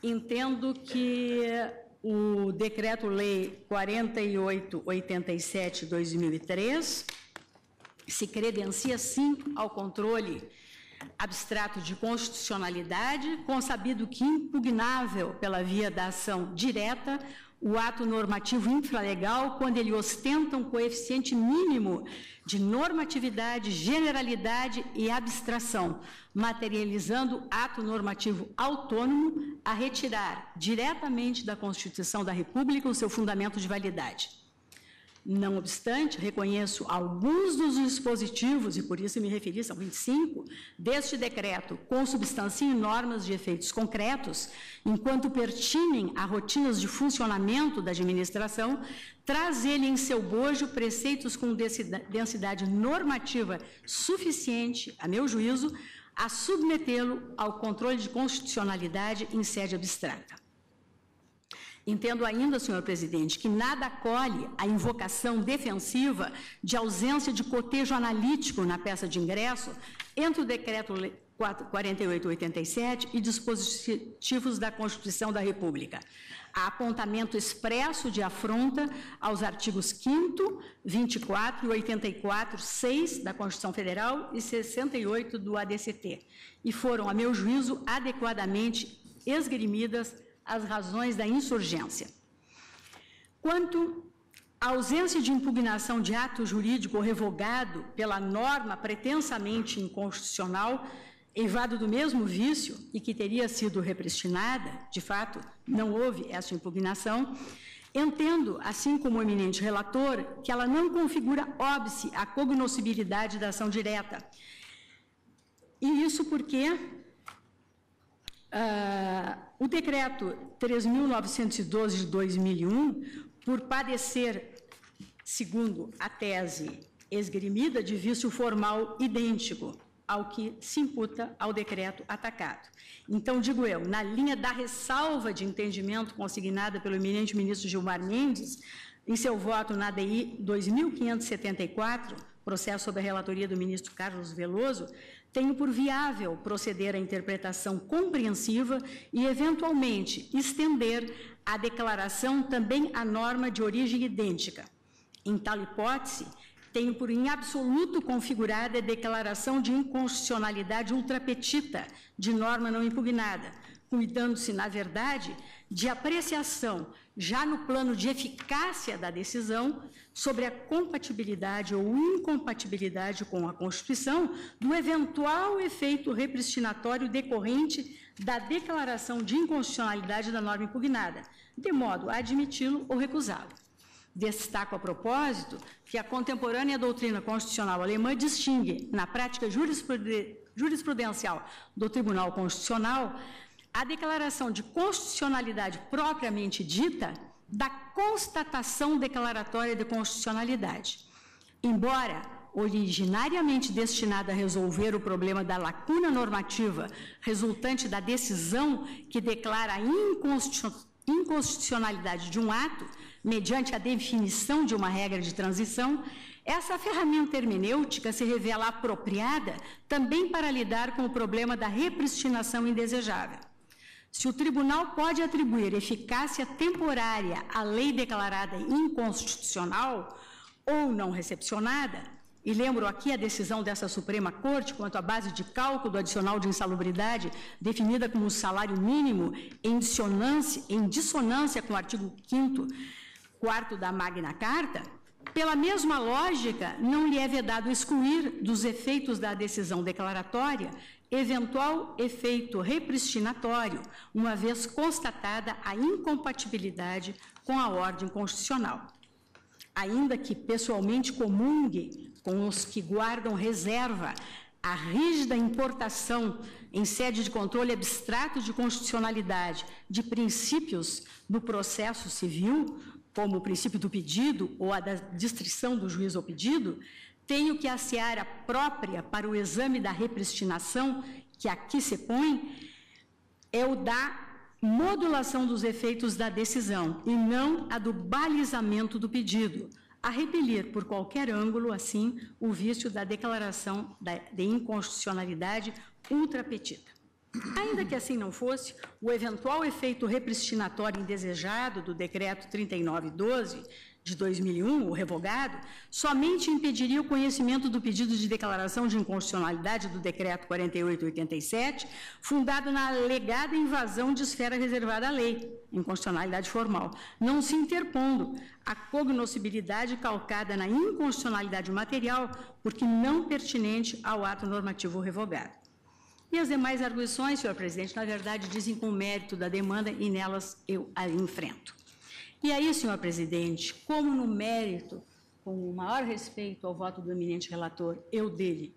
Speaker 9: Entendo que o Decreto-Lei 4887/2003 se credencia, sim, ao controle abstrato de constitucionalidade, consabido que impugnável pela via da ação direta o ato normativo infralegal quando ele ostenta um coeficiente mínimo de normatividade, generalidade e abstração, materializando ato normativo autônomo a retirar diretamente da Constituição da República o seu fundamento de validade. Não obstante, reconheço alguns dos dispositivos, e por isso me referi, são 25, deste decreto, consubstanciam normas de efeitos concretos, enquanto pertinem a rotinas de funcionamento da administração, traz ele em seu bojo preceitos com densidade normativa suficiente, a meu juízo, a submetê-lo ao controle de constitucionalidade em sede abstrata. Entendo ainda, senhor presidente, que nada acolhe a invocação defensiva de ausência de cotejo analítico na peça de ingresso entre o decreto 48/87 e dispositivos da Constituição da República. Há apontamento expresso de afronta aos artigos 5º, 24 e 84(6) da Constituição Federal e 68 do ADCT, e foram, a meu juízo, adequadamente esgrimidas as razões da insurgência. Quanto à ausência de impugnação de ato jurídico revogado pela norma pretensamente inconstitucional, eivado do mesmo vício e que teria sido repristinada, de fato, não houve essa impugnação, entendo, assim como o eminente relator, que ela não configura óbice a cognoscibilidade da ação direta. E isso porque o decreto 3.912 de 2001, por padecer, segundo a tese esgrimida, de vício formal idêntico ao que se imputa ao decreto atacado. Então, digo eu, na linha da ressalva de entendimento consignada pelo eminente ministro Gilmar Mendes, em seu voto na ADI 2574, processo sob a relatoria do ministro Carlos Veloso, tenho por viável proceder à interpretação compreensiva e, eventualmente, estender a declaração também à norma de origem idêntica. Em tal hipótese, tenho por em absoluto configurada a declaração de inconstitucionalidade ultrapetita de norma não impugnada, cuidando-se, na verdade, de apreciação, já no plano de eficácia da decisão, sobre a compatibilidade ou incompatibilidade com a Constituição do eventual efeito repristinatório decorrente da declaração de inconstitucionalidade da norma impugnada, de modo a admiti-lo ou recusá-lo. Destaco a propósito que a contemporânea doutrina constitucional alemã distingue, na prática jurisprudencial do Tribunal Constitucional, a declaração de constitucionalidade propriamente dita da constatação declaratória de constitucionalidade. Embora originariamente destinada a resolver o problema da lacuna normativa resultante da decisão que declara a inconstitucionalidade de um ato, mediante a definição de uma regra de transição, essa ferramenta hermenêutica se revela apropriada também para lidar com o problema da repristinação indesejável. Se o tribunal pode atribuir eficácia temporária à lei declarada inconstitucional ou não recepcionada, e lembro aqui a decisão dessa Suprema Corte quanto à base de cálculo do adicional de insalubridade, definida como salário mínimo em dissonância com o artigo 4º da Magna Carta, pela mesma lógica, não lhe é vedado excluir dos efeitos da decisão declaratória eventual efeito repristinatório, uma vez constatada a incompatibilidade com a ordem constitucional. Ainda que pessoalmente comungue com os que guardam reserva a rígida importação em sede de controle abstrato de constitucionalidade de princípios do processo civil, como o princípio do pedido ou a da distrição do juiz ao pedido, tenho que a seara própria para o exame da repristinação, que aqui se põe, é o da modulação dos efeitos da decisão, e não a do balizamento do pedido, a repelir por qualquer ângulo, assim, o vício da declaração de inconstitucionalidade ultrapetita. Ainda que assim não fosse, o eventual efeito repristinatório indesejado do decreto 3912 de 2001, o revogado, somente impediria o conhecimento do pedido de declaração de inconstitucionalidade do decreto 48/87, fundado na alegada invasão de esfera reservada à lei, inconstitucionalidade formal, não se interpondo a cognoscibilidade calcada na inconstitucionalidade material, porque não pertinente ao ato normativo revogado. E as demais arguições, senhor presidente, na verdade, dizem com o mérito da demanda e nelas eu a enfrento. E aí, senhor presidente, como no mérito, com o maior respeito ao voto do eminente relator, eu dele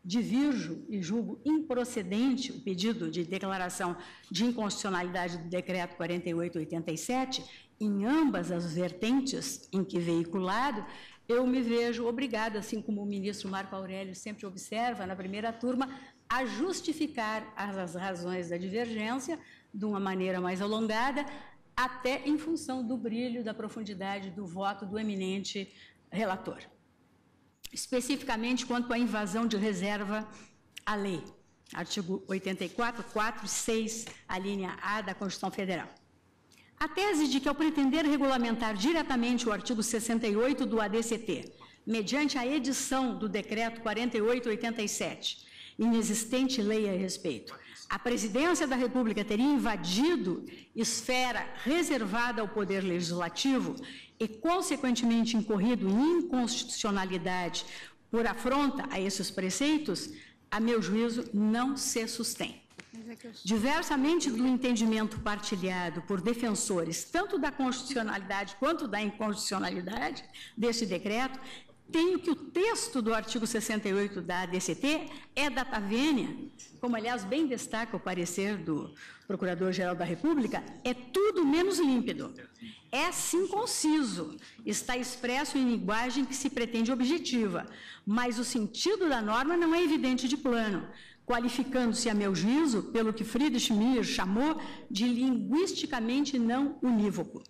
Speaker 9: divirjo e julgo improcedente o pedido de declaração de inconstitucionalidade do decreto 48/87, em ambas as vertentes em que veiculado, eu me vejo obrigada, assim como o ministro Marco Aurélio sempre observa na primeira turma, a justificar as razões da divergência de uma maneira mais alongada, até em função do brilho, da profundidade do voto do eminente relator. Especificamente quanto à invasão de reserva à lei. artigo 84, 4 e 6, a linha A da Constituição Federal. A tese de que, ao pretender regulamentar diretamente o artigo 68 do ADCT, mediante a edição do Decreto 4887, inexistente lei a respeito, a Presidência da República teria invadido esfera reservada ao Poder Legislativo e, consequentemente, incorrido em inconstitucionalidade por afronta a esses preceitos, a meu juízo, não se sustém. Diversamente do entendimento partilhado por defensores, tanto da constitucionalidade quanto da inconstitucionalidade deste decreto, tenho que o texto do artigo 68 da ADCT é data vênia, como, aliás, bem destaca o parecer do Procurador-Geral da República, é tudo menos límpido. É, sim, conciso, está expresso em linguagem que se pretende objetiva, mas o sentido da norma não é evidente de plano, qualificando-se, a meu juízo, pelo que Friedrich Miller chamou de linguisticamente não unívoco.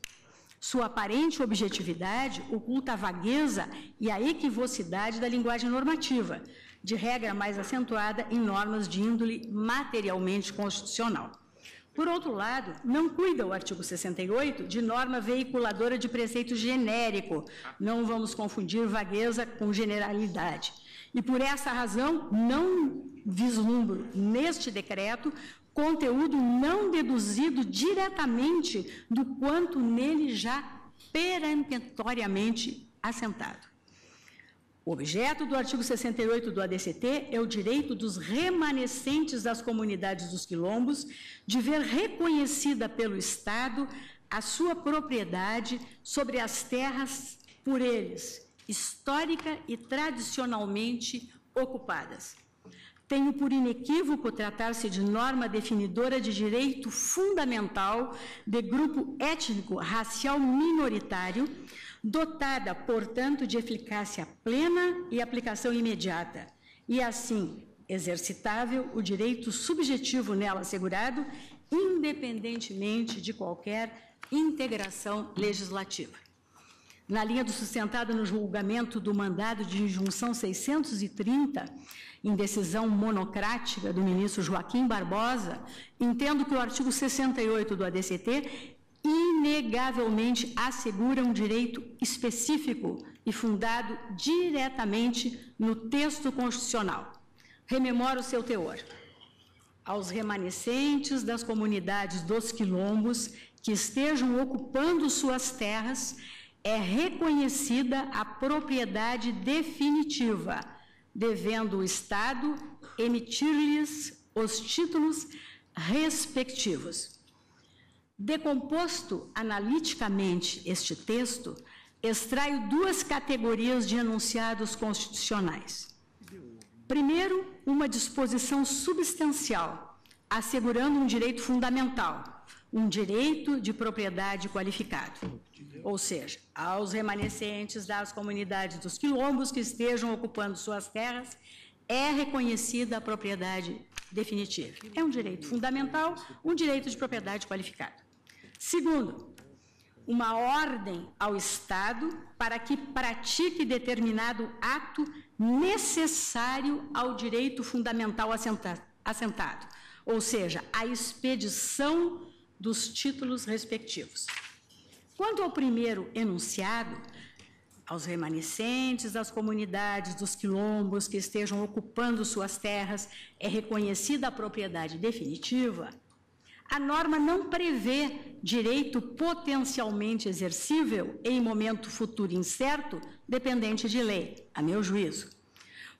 Speaker 9: Sua aparente objetividade oculta a vagueza e a equivocidade da linguagem normativa, de regra mais acentuada em normas de índole materialmente constitucional. Por outro lado, não cuida o artigo 68 de norma veiculadora de preceito genérico, não vamos confundir vagueza com generalidade. E por essa razão, não vislumbro neste decreto conteúdo não deduzido diretamente do quanto nele já peremptoriamente assentado. O objeto do artigo 68 do ADCT é o direito dos remanescentes das comunidades dos quilombos de ver reconhecida pelo Estado a sua propriedade sobre as terras por eles, histórica e tradicionalmente ocupadas. Tenho por inequívoco tratar-se de norma definidora de direito fundamental de grupo étnico-racial minoritário, dotada, portanto, de eficácia plena e aplicação imediata, e, assim, exercitável o direito subjetivo nela assegurado, independentemente de qualquer integração legislativa. Na linha do sustentado no julgamento do mandado de injunção 630, em decisão monocrática do ministro Joaquim Barbosa, entendo que o artigo 68 do ADCT inegavelmente assegura um direito específico e fundado diretamente no texto constitucional. Rememoro o seu teor. Aos remanescentes das comunidades dos quilombos que estejam ocupando suas terras, é reconhecida a propriedade definitiva, devendo o Estado emitir-lhes os títulos respectivos. Decomposto analiticamente este texto, extraio duas categorias de enunciados constitucionais. Primeiro, uma disposição substancial, assegurando um direito fundamental, um direito de propriedade qualificado. Ou seja, aos remanescentes das comunidades dos quilombos que estejam ocupando suas terras, é reconhecida a propriedade definitiva. É um direito fundamental, um direito de propriedade qualificado. Segundo, uma ordem ao Estado para que pratique determinado ato necessário ao direito fundamental assentado, ou seja, a expedição dos títulos respectivos. Quanto ao primeiro enunciado, aos remanescentes das comunidades dos quilombos que estejam ocupando suas terras, é reconhecida a propriedade definitiva, a norma não prevê direito potencialmente exercível em momento futuro incerto, dependente de lei, a meu juízo.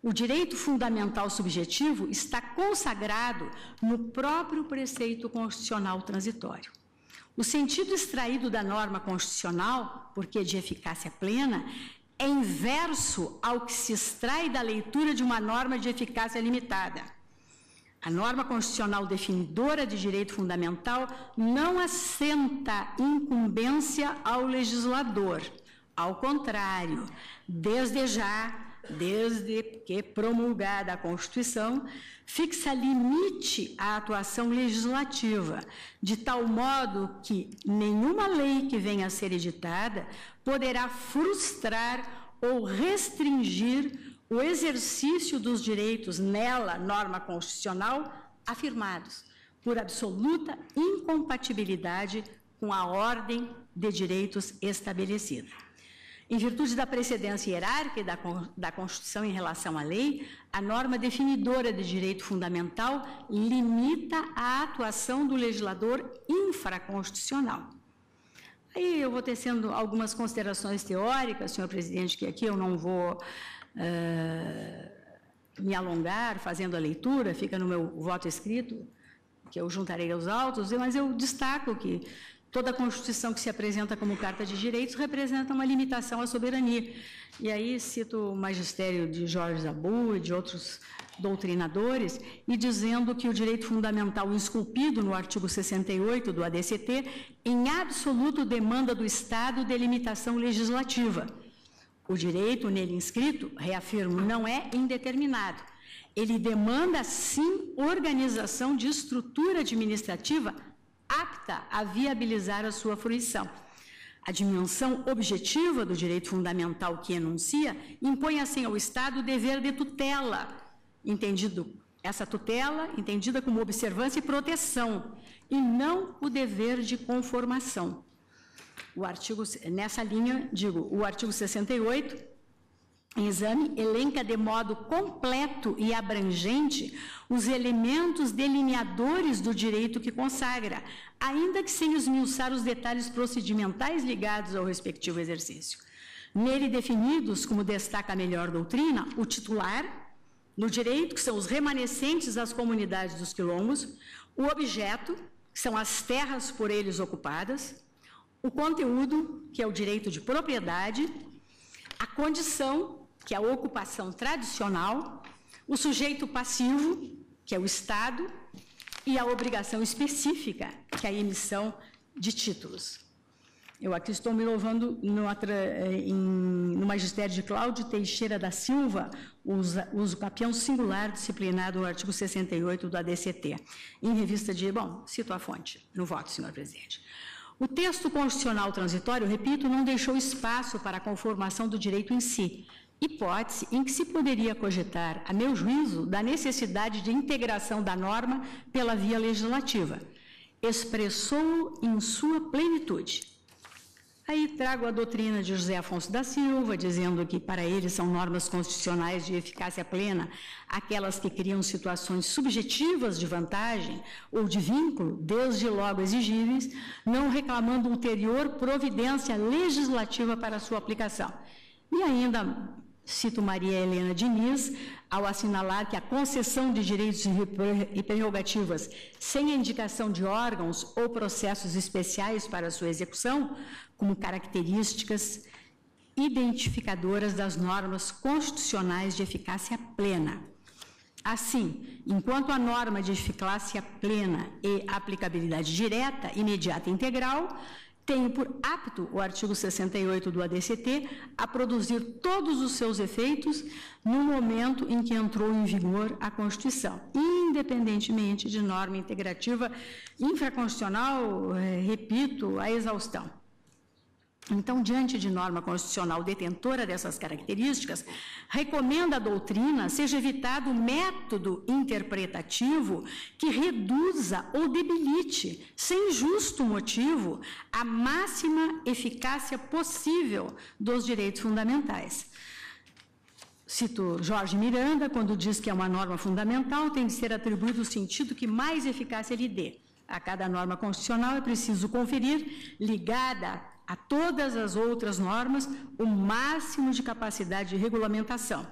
Speaker 9: O direito fundamental subjetivo está consagrado no próprio preceito constitucional transitório. O sentido extraído da norma constitucional, porque de eficácia plena, é inverso ao que se extrai da leitura de uma norma de eficácia limitada. A norma constitucional definidora de direito fundamental não assenta incumbência ao legislador. Ao contrário, desde que promulgada a Constituição, fixa limite à atuação legislativa, de tal modo que nenhuma lei que venha a ser editada poderá frustrar ou restringir o exercício dos direitos nela, norma constitucional, afirmados, por absoluta incompatibilidade com a ordem de direitos estabelecida. Em virtude da precedência hierárquica da Constituição em relação à lei, a norma definidora de direito fundamental limita a atuação do legislador infraconstitucional. Aí eu vou tecendo algumas considerações teóricas, senhor presidente, que aqui eu não vou me alongar fazendo a leitura, fica no meu voto escrito, que eu juntarei aos autos, mas eu destaco que toda a Constituição que se apresenta como Carta de Direitos representa uma limitação à soberania. E aí cito o magistério de Jorge Zabu e de outros doutrinadores, e dizendo que o direito fundamental esculpido no artigo 68 do ADCT, em absoluto demanda do Estado delimitação legislativa. O direito nele inscrito, reafirmo, não é indeterminado. Ele demanda, sim, organização de estrutura administrativa apta a viabilizar a sua fruição. A dimensão objetiva do direito fundamental que enuncia impõe, assim, ao Estado o dever de tutela, essa tutela entendida como observância e proteção, e não o dever de conformação. Nessa linha, o artigo 68, em exame, elenca de modo completo e abrangente os elementos delineadores do direito que consagra, ainda que sem esmiuçar os detalhes procedimentais ligados ao respectivo exercício. Nele definidos, como destaca a melhor doutrina, o titular, no direito, que são os remanescentes das comunidades dos quilombos, o objeto, que são as terras por eles ocupadas, o conteúdo, que é o direito de propriedade, a condição, que é a ocupação tradicional, o sujeito passivo, que é o Estado, e a obrigação específica, que é a emissão de títulos. Eu aqui estou me louvando no magistério de Cláudio Teixeira da Silva, uso capião singular disciplinado no artigo 68 do ADCT, em revista de... Bom, cito a fonte no voto, senhor presidente. O texto constitucional transitório, repito, não deixou espaço para a conformação do direito em si, hipótese em que se poderia cogitar, a meu juízo, da necessidade de integração da norma pela via legislativa. Expressou-o em sua plenitude. Aí trago a doutrina de José Afonso da Silva, dizendo que para ele são normas constitucionais de eficácia plena aquelas que criam situações subjetivas de vantagem ou de vínculo, desde logo exigíveis, não reclamando ulterior providência legislativa para sua aplicação. E ainda cito Maria Helena Diniz, ao assinalar que a concessão de direitos e prerrogativas sem a indicação de órgãos ou processos especiais para sua execução, como características identificadoras das normas constitucionais de eficácia plena. Assim, enquanto a norma de eficácia plena e aplicabilidade direta, imediata e integral, tenho por apto o artigo 68 do ADCT a produzir todos os seus efeitos no momento em que entrou em vigor a Constituição, independentemente de norma integrativa infraconstitucional, repito, a exaustão. Então, diante de norma constitucional detentora dessas características, recomenda a doutrina seja evitado o método interpretativo que reduza ou debilite, sem justo motivo, a máxima eficácia possível dos direitos fundamentais. Cito Jorge Miranda, quando diz que é uma norma fundamental, tem de ser atribuído o sentido que mais eficácia lhe dê. A cada norma constitucional é preciso conferir, ligada a todas as outras normas, o máximo de capacidade de regulamentação.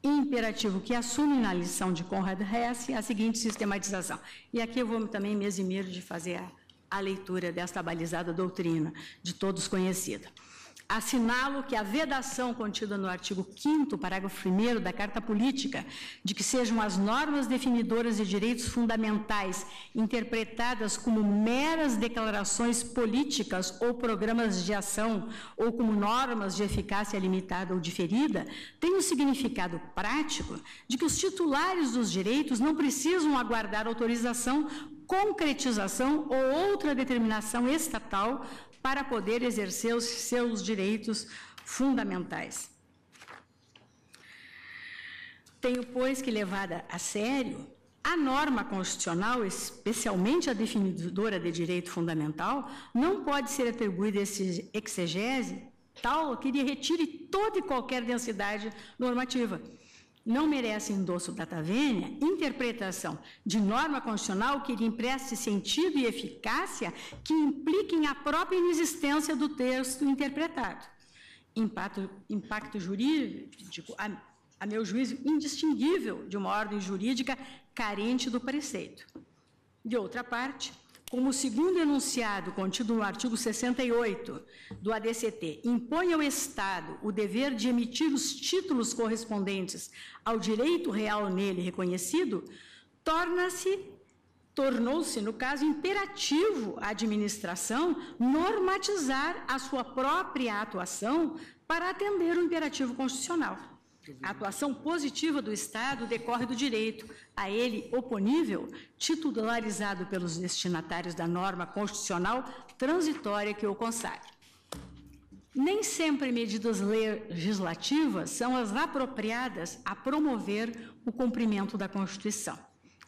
Speaker 9: Imperativo que assume na lição de Conrad Hesse a seguinte sistematização. E aqui eu vou também me eximir de fazer a leitura desta balizada doutrina, de todos conhecida. Assinalo que a vedação contida no artigo 5º, parágrafo 1º da Carta Política, de que sejam as normas definidoras de direitos fundamentais interpretadas como meras declarações políticas ou programas de ação, ou como normas de eficácia limitada ou diferida, tem o significado prático de que os titulares dos direitos não precisam aguardar autorização, concretização ou outra determinação estatal para poder exercer os seus direitos fundamentais. Tenho, pois, que levada a sério a norma constitucional, especialmente a definidora de direito fundamental, não pode ser atribuída esse exegese tal que lhe retire toda e qualquer densidade normativa. Não merece endosso data venia interpretação de norma constitucional que lhe empreste sentido e eficácia que impliquem a própria inexistência do texto interpretado. Impacto jurídico, a meu juízo, indistinguível de uma ordem jurídica carente do preceito. De outra parte, como o segundo enunciado contido no artigo 68 do ADCT impõe ao Estado o dever de emitir os títulos correspondentes ao direito real nele reconhecido, tornou-se, no caso, imperativo à administração normatizar a sua própria atuação para atender o imperativo constitucional. A atuação positiva do Estado decorre do direito, a ele oponível, titularizado pelos destinatários da norma constitucional transitória que o consagra. Nem sempre medidas legislativas são as apropriadas a promover o cumprimento da Constituição.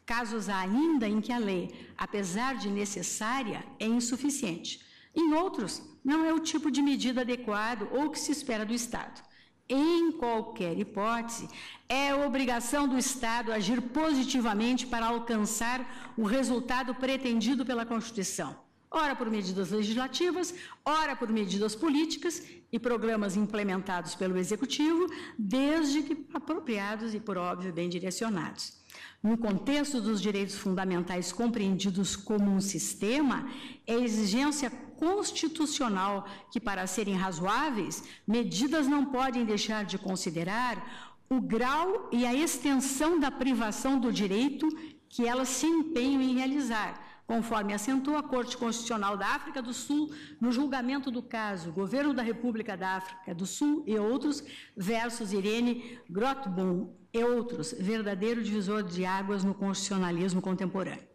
Speaker 9: Casos há ainda em que a lei, apesar de necessária, é insuficiente. Em outros, não é o tipo de medida adequado ou que se espera do Estado. Em qualquer hipótese, é obrigação do Estado agir positivamente para alcançar o resultado pretendido pela Constituição, ora por medidas legislativas, ora por medidas políticas e programas implementados pelo Executivo, desde que apropriados e, por óbvio, bem direcionados. No contexto dos direitos fundamentais compreendidos como um sistema, é exigência constitucional que, para serem razoáveis, medidas não podem deixar de considerar o grau e a extensão da privação do direito que elas se empenham em realizar, conforme assentou a Corte Constitucional da África do Sul no julgamento do caso Governo da República da África do Sul e outros versus Irene Grothboom e outros, verdadeiro divisor de águas no constitucionalismo contemporâneo.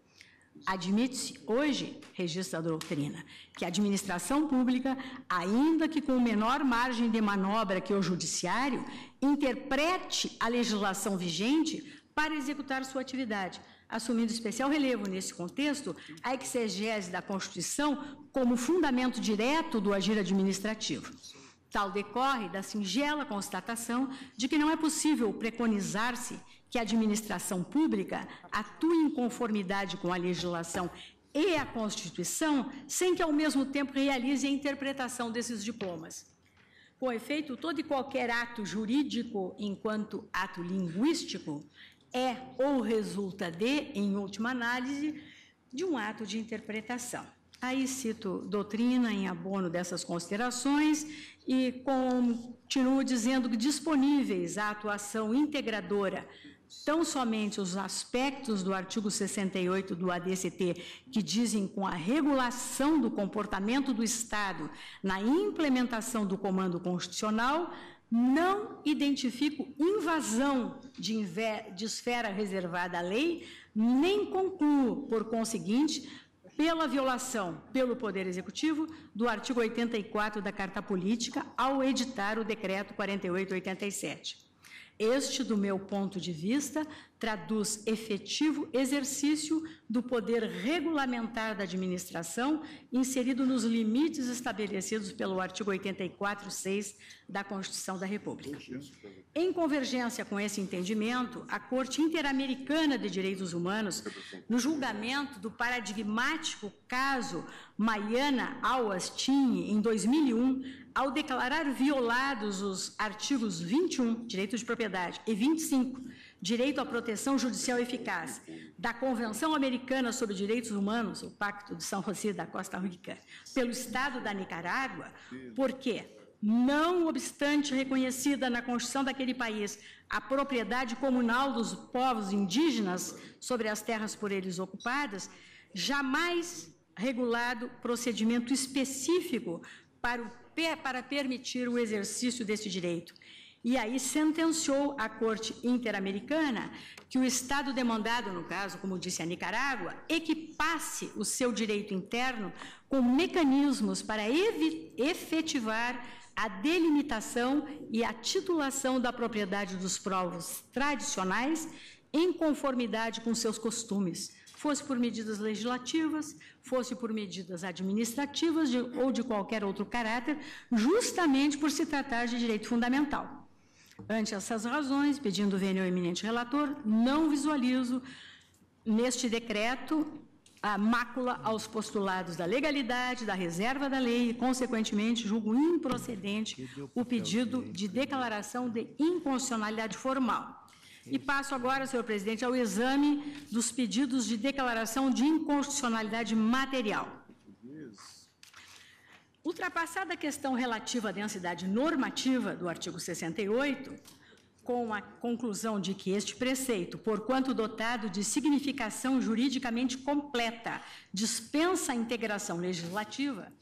Speaker 9: Admite-se hoje, registra a doutrina, que a administração pública, ainda que com menor margem de manobra que o judiciário, interprete a legislação vigente para executar sua atividade, assumindo especial relevo nesse contexto a exegese da Constituição como fundamento direto do agir administrativo. Tal decorre da singela constatação de que não é possível preconizar-se que a administração pública atue em conformidade com a legislação e a Constituição, sem que, ao mesmo tempo, realize a interpretação desses diplomas. Com efeito, todo e qualquer ato jurídico, enquanto ato linguístico, é ou resulta de, em última análise, de um ato de interpretação. Aí cito doutrina em abono dessas considerações e continuo dizendo que disponíveis à atuação integradora tão somente os aspectos do artigo 68 do ADCT que dizem com a regulação do comportamento do Estado na implementação do comando constitucional, não identifico invasão de esfera reservada à lei, nem concluo, por conseguinte, pela violação pelo Poder Executivo do artigo 84 da Carta Política ao editar o Decreto 4887. Este, do meu ponto de vista, traduz efetivo exercício do poder regulamentar da administração inserido nos limites estabelecidos pelo artigo 84.6 da Constituição da República. Em convergência com esse entendimento, a Corte Interamericana de Direitos Humanos, no julgamento do paradigmático caso Maiana Al-Astini, em 2001, ao declarar violados os artigos 21, direito de propriedade, e 25, direito à proteção judicial eficaz, da Convenção Americana sobre Direitos Humanos, o Pacto de São José da Costa Rica, pelo Estado da Nicarágua, porque, não obstante reconhecida na Constituição daquele país a propriedade comunal dos povos indígenas sobre as terras por eles ocupadas, jamais regulado procedimento específico para permitir o exercício desse direito. E aí sentenciou a Corte Interamericana que o Estado demandado, no caso, como disse a Nicarágua, equipasse o seu direito interno com mecanismos para efetivar a delimitação e a titulação da propriedade dos povos tradicionais em conformidade com seus costumes, fosse por medidas legislativas, fosse por medidas administrativas ou de qualquer outro caráter, justamente por se tratar de direito fundamental. Ante essas razões, pedindo vênia ao eminente relator, não visualizo neste decreto a mácula aos postulados da legalidade, da reserva da lei e, consequentemente, julgo improcedente o pedido de declaração de inconstitucionalidade formal. E passo agora, senhor presidente, ao exame dos pedidos de declaração de inconstitucionalidade material. Ultrapassada a questão relativa à densidade normativa do artigo 68, com a conclusão de que este preceito, porquanto dotado de significação juridicamente completa, dispensa a integração legislativa,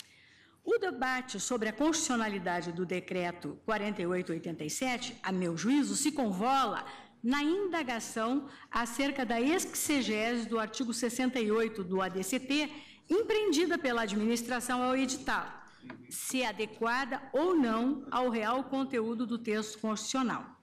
Speaker 9: o debate sobre a constitucionalidade do decreto 4887, a meu juízo, se convola na indagação acerca da exegese do artigo 68 do ADCT, empreendida pela administração ao edital, se é adequada ou não ao real conteúdo do texto constitucional.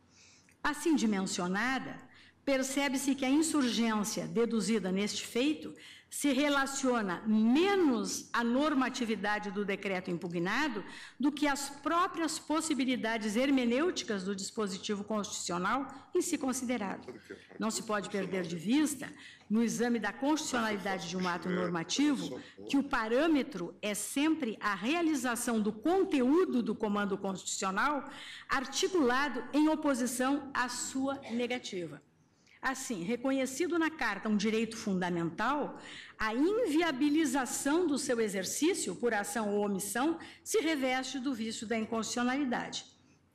Speaker 9: Assim dimensionada, percebe-se que a insurgência deduzida neste feito se relaciona menos à normatividade do decreto impugnado do que às próprias possibilidades hermenêuticas do dispositivo constitucional em si considerado. Não se pode perder de vista, no exame da constitucionalidade de um ato normativo, que o parâmetro é sempre a realização do conteúdo do comando constitucional articulado em oposição à sua negativa. Assim, reconhecido na Carta um direito fundamental, a inviabilização do seu exercício, por ação ou omissão, se reveste do vício da inconstitucionalidade.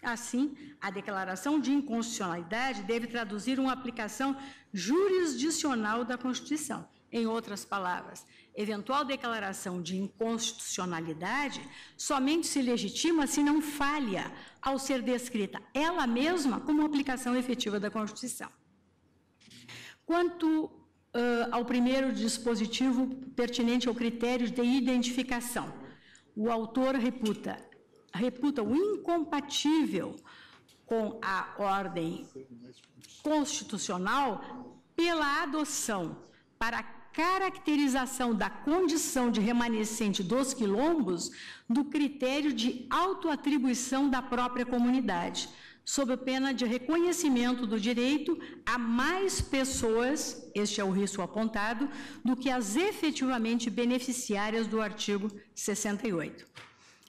Speaker 9: Assim, a declaração de inconstitucionalidade deve traduzir uma aplicação jurisdicional da Constituição. Em outras palavras, eventual declaração de inconstitucionalidade somente se legitima se não falha ao ser descrita ela mesma como aplicação efetiva da Constituição. Quanto ao primeiro dispositivo pertinente ao critério de identificação, o autor reputa o incompatível com a ordem constitucional pela adoção para a caracterização da condição de remanescente dos quilombos do critério de autoatribuição da própria comunidade, sob a pena de reconhecimento do direito a mais pessoas, este é o risco apontado, do que as efetivamente beneficiárias do artigo 68.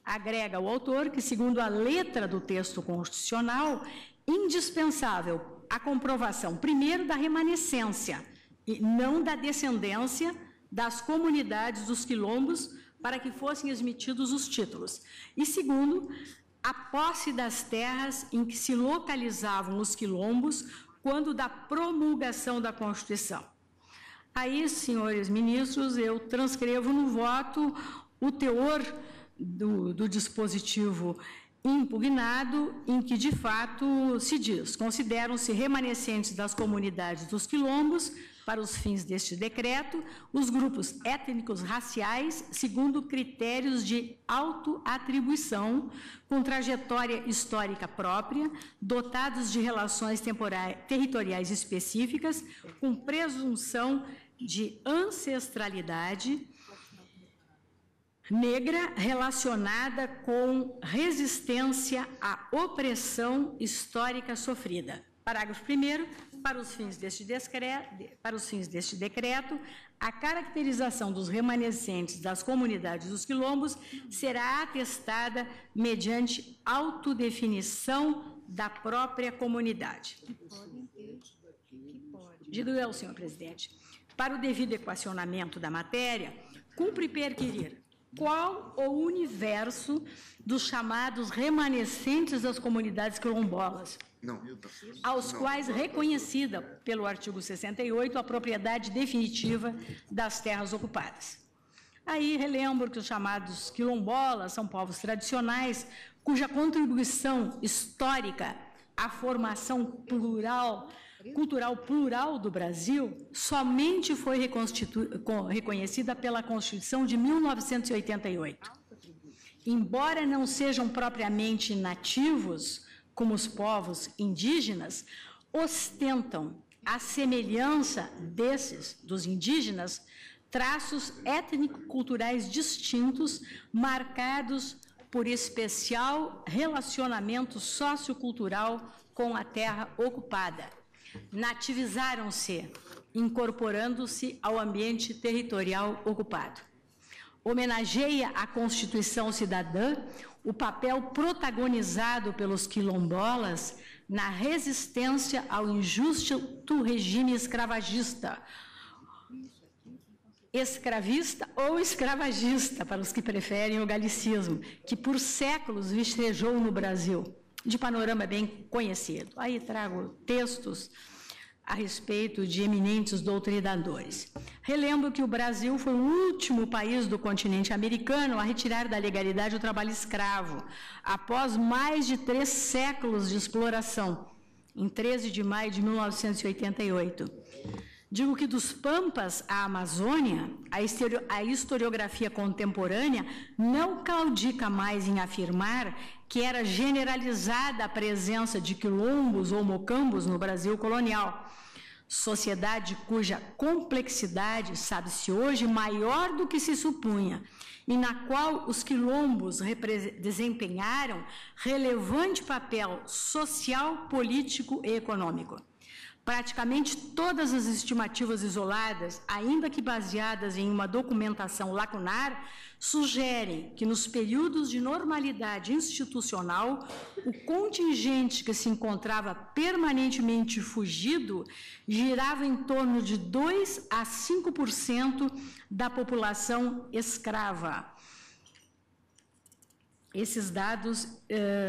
Speaker 9: Agrega o autor que, segundo a letra do texto constitucional, indispensável a comprovação, primeiro, da remanescência e não da descendência das comunidades dos quilombos para que fossem emitidos os títulos. E, segundo, a posse das terras em que se localizavam os quilombos quando da promulgação da Constituição. Aí, senhores ministros, eu transcrevo no voto o teor do dispositivo impugnado, em que, de fato, se diz: consideram-se remanescentes das comunidades dos quilombos, para os fins deste decreto, os grupos étnicos raciais, segundo critérios de autoatribuição, com trajetória histórica própria, dotados de relações territoriais específicas, com presunção de ancestralidade negra relacionada com resistência à opressão histórica sofrida. Parágrafo 1º, para os fins deste decreto, a caracterização dos remanescentes das comunidades dos quilombos será atestada mediante autodefinição da própria comunidade. Digo eu, senhor presidente, para o devido equacionamento da matéria, cumpre perquirir qual o universo dos chamados remanescentes das comunidades quilombolas, aos quais reconhecida pelo artigo 68 a propriedade definitiva das terras ocupadas. Aí relembro que os chamados quilombolas são povos tradicionais cuja contribuição histórica à formação cultural plural do Brasil somente foi reconhecida pela Constituição de 1988. embora não sejam propriamente nativos, como os povos indígenas, ostentam, à semelhança dos indígenas, traços étnico-culturais distintos, marcados por especial relacionamento sociocultural com a terra ocupada. Nativizaram-se, incorporando-se ao ambiente territorial ocupado. Homenageia a Constituição Cidadã o papel protagonizado pelos quilombolas na resistência ao injusto regime escravagista, ou escravagista, para os que preferem o galicismo, que por séculos vistejou no Brasil, de panorama bem conhecido. Aí trago textos a respeito de eminentes doutrinadores. Relembro que o Brasil foi o último país do continente americano a retirar da legalidade o trabalho escravo, após mais de 3 séculos de exploração, em 13 de maio de 1988. Digo que dos Pampas à Amazônia, a historiografia contemporânea não claudica mais em afirmar que era generalizada a presença de quilombos ou mocambos no Brasil colonial, sociedade cuja complexidade, sabe-se hoje, maior do que se supunha, e na qual os quilombos desempenharam relevante papel social, político e econômico. Praticamente todas as estimativas isoladas, ainda que baseadas em uma documentação lacunar, sugerem que nos períodos de normalidade institucional, o contingente que se encontrava permanentemente fugido girava em torno de 2 a 5% da população escrava. Esses dados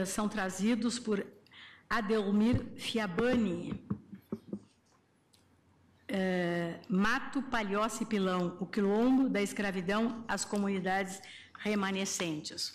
Speaker 9: são trazidos por Adelmir Fiabani. Mato, Palhoça e Pilão, o quilombo da escravidão às comunidades remanescentes.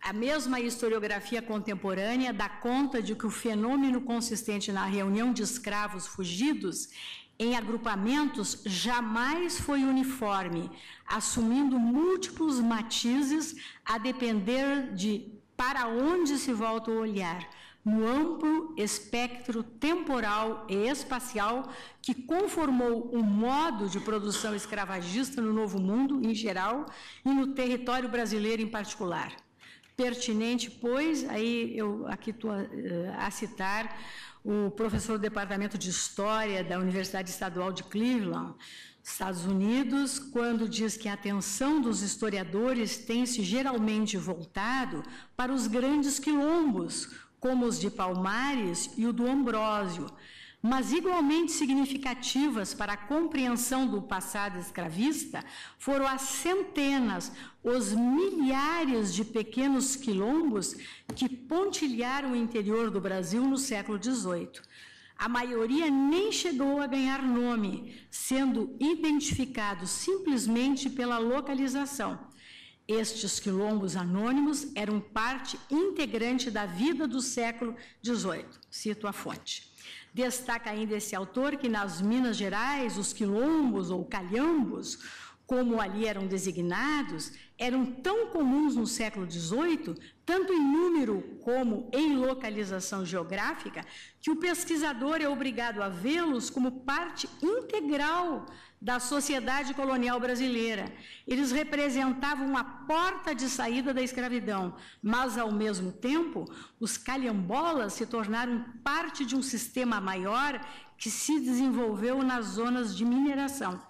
Speaker 9: A mesma historiografia contemporânea dá conta de que o fenômeno consistente na reunião de escravos fugidos em agrupamentos jamais foi uniforme, assumindo múltiplos matizes a depender de para onde se volta o olhar, no amplo espectro temporal e espacial que conformou o modo de produção escravagista no Novo Mundo, em geral, e no território brasileiro em particular. Pertinente, pois, aí eu aqui estou a citar o professor do Departamento de História da Universidade Estadual de Cleveland, Estados Unidos, quando diz que a atenção dos historiadores tem-se geralmente voltado para os grandes quilombos, como os de Palmares e o do Ambrósio, mas igualmente significativas para a compreensão do passado escravista foram as centenas, os milhares de pequenos quilombos que pontilharam o interior do Brasil no século XVIII. A maioria nem chegou a ganhar nome, sendo identificados simplesmente pela localização. Estes quilombos anônimos eram parte integrante da vida do século XVIII. Cito a fonte. Destaca ainda esse autor que nas Minas Gerais, os quilombos ou calhambos, como ali eram designados, eram tão comuns no século XVIII, tanto em número como em localização geográfica, que o pesquisador é obrigado a vê-los como parte integral da sociedade colonial brasileira. Eles representavam a porta de saída da escravidão, mas, ao mesmo tempo, os calhambolas se tornaram parte de um sistema maior que se desenvolveu nas zonas de mineração.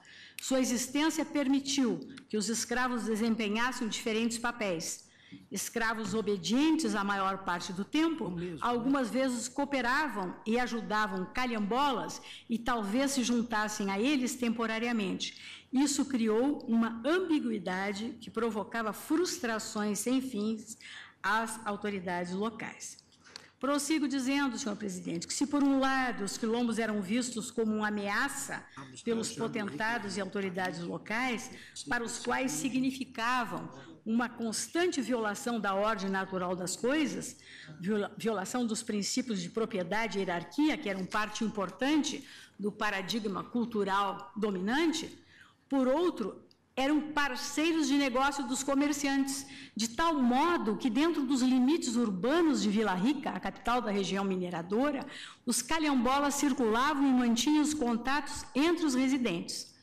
Speaker 9: Sua existência permitiu que os escravos desempenhassem diferentes papéis. Escravos obedientes a maior parte do tempo, algumas vezes cooperavam e ajudavam calhambolas e talvez se juntassem a eles temporariamente. Isso criou uma ambiguidade que provocava frustrações sem fins às autoridades locais. Prossigo dizendo, senhor presidente, que se por um lado os quilombos eram vistos como uma ameaça pelos potentados e autoridades locais, para os quais significavam uma constante violação da ordem natural das coisas, violação dos princípios de propriedade e hierarquia, que eram parte importante do paradigma cultural dominante, por outro, eram parceiros de negócio dos comerciantes, de tal modo que, dentro dos limites urbanos de Vila Rica, a capital da região mineradora, os calhambolas circulavam e mantinham os contatos entre os residentes.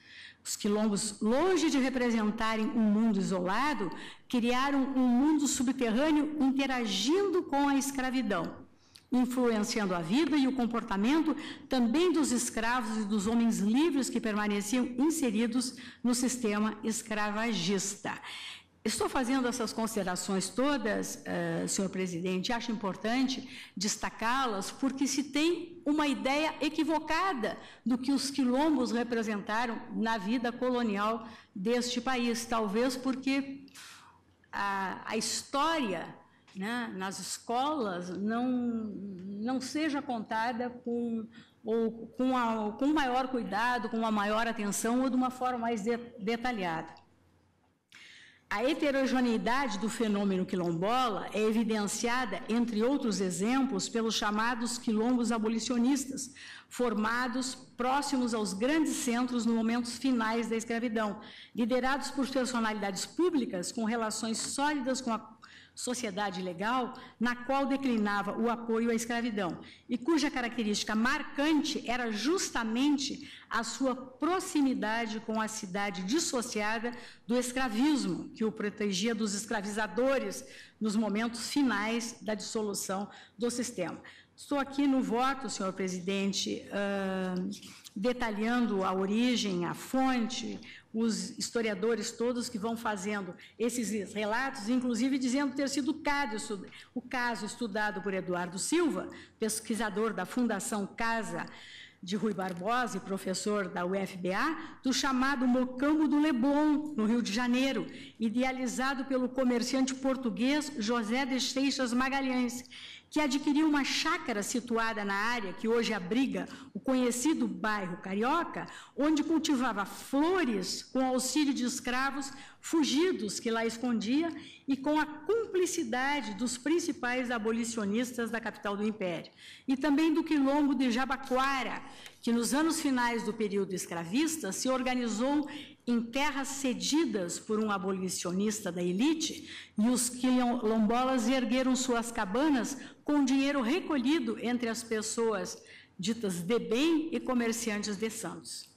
Speaker 9: Os quilombos, longe de representarem um mundo isolado, criaram um mundo subterrâneo interagindo com a escravidão, influenciando a vida e o comportamento também dos escravos e dos homens livres que permaneciam inseridos no sistema escravagista. Estou fazendo essas considerações todas, senhor presidente, acho importante destacá-las, porque se tem uma ideia equivocada do que os quilombos representaram na vida colonial deste país, talvez porque a história, né, nas escolas não seja contada com maior cuidado, com uma maior atenção ou de uma forma mais detalhada. A heterogeneidade do fenômeno quilombola é evidenciada, entre outros exemplos, pelos chamados quilombos abolicionistas, formados próximos aos grandes centros nos momentos finais da escravidão, liderados por personalidades públicas com relações sólidas com a sociedade legal, na qual declinava o apoio à escravidão, e cuja característica marcante era justamente a sua proximidade com a cidade dissociada do escravismo, que o protegia dos escravizadores nos momentos finais da dissolução do sistema. Estou aqui no voto, senhor presidente, detalhando a origem, a fonte, os historiadores todos que vão fazendo esses relatos, inclusive dizendo ter sido o caso estudado por Eduardo Silva, pesquisador da Fundação Casa de Rui Barbosa e professor da UFBA, do chamado Mocambo do Leblon, no Rio de Janeiro, idealizado pelo comerciante português José de Seixas Magalhães, que adquiriu uma chácara situada na área que hoje abriga o conhecido bairro Carioca, onde cultivava flores com auxílio de escravos fugidos que lá escondia e com a cumplicidade dos principais abolicionistas da capital do Império. E também do quilombo de Jabaquara, que nos anos finais do período escravista se organizou em terras cedidas por um abolicionista da elite, e os quilombolas ergueram suas cabanas com dinheiro recolhido entre as pessoas ditas de bem e comerciantes de Santos.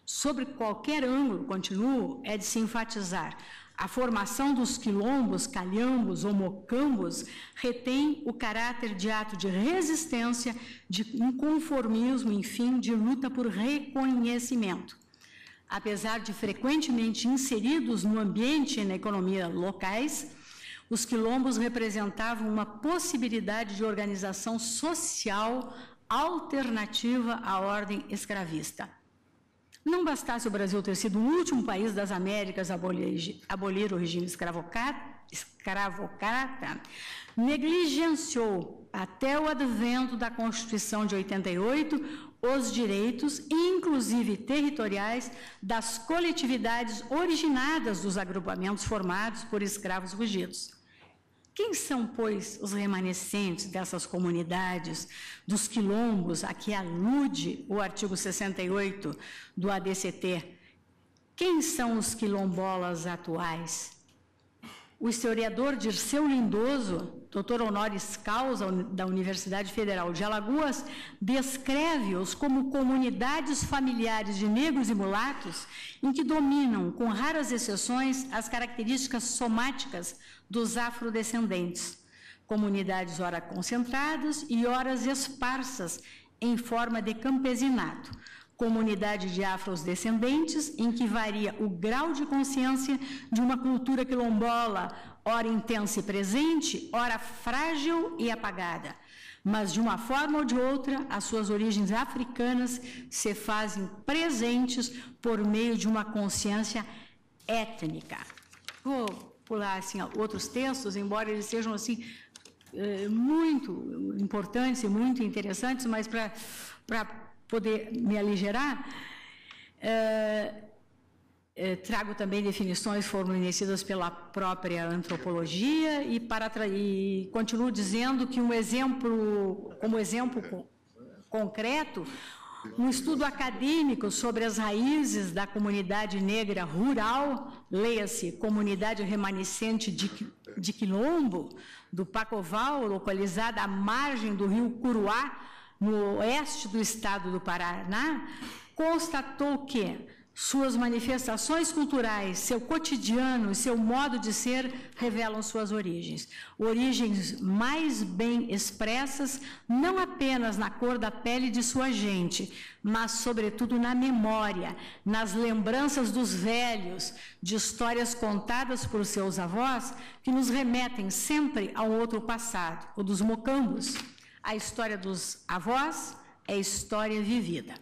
Speaker 9: Sobre qualquer ângulo, continuo, é de se enfatizar, a formação dos quilombos, calhambos ou mocambos retém o caráter de ato de resistência, de inconformismo, enfim, de luta por reconhecimento. Apesar de frequentemente inseridos no ambiente e na economia locais, os quilombos representavam uma possibilidade de organização social alternativa à ordem escravista. Não bastasse o Brasil ter sido o último país das Américas a abolir o regime escravocrata, negligenciou, até o advento da Constituição de 88, os direitos, inclusive territoriais, das coletividades originadas dos agrupamentos formados por escravos fugidos. Quem são, pois, os remanescentes dessas comunidades, dos quilombos, a que alude o artigo 68 do ADCT? Quem são os quilombolas atuais? O historiador Dirceu Lindoso, doutor honoris causa da Universidade Federal de Alagoas, descreve-os como comunidades familiares de negros e mulatos em que dominam, com raras exceções, as características somáticas dos afrodescendentes. Comunidades ora concentradas e horas esparsas em forma de campesinato. Comunidade de afrodescendentes em que varia o grau de consciência de uma cultura quilombola, ora intensa e presente, ora frágil e apagada. Mas, de uma forma ou de outra, as suas origens africanas se fazem presentes por meio de uma consciência étnica. Vou pular assim, outros textos, embora eles sejam assim, muito importantes e muito interessantes, mas para poder me aligerar, trago também definições fornecidas pela própria antropologia e continuo dizendo que como exemplo concreto, um estudo acadêmico sobre as raízes da comunidade negra rural, leia-se comunidade remanescente de Quilombo, do Pacoval, localizada à margem do rio Curuá, no oeste do estado do Paraná, constatou que suas manifestações culturais, seu cotidiano e seu modo de ser revelam suas origens. Origens mais bem expressas, não apenas na cor da pele de sua gente, mas, sobretudo, na memória, nas lembranças dos velhos, de histórias contadas por seus avós, que nos remetem sempre a um outro passado, o dos mocambos. A história dos avós é história vivida.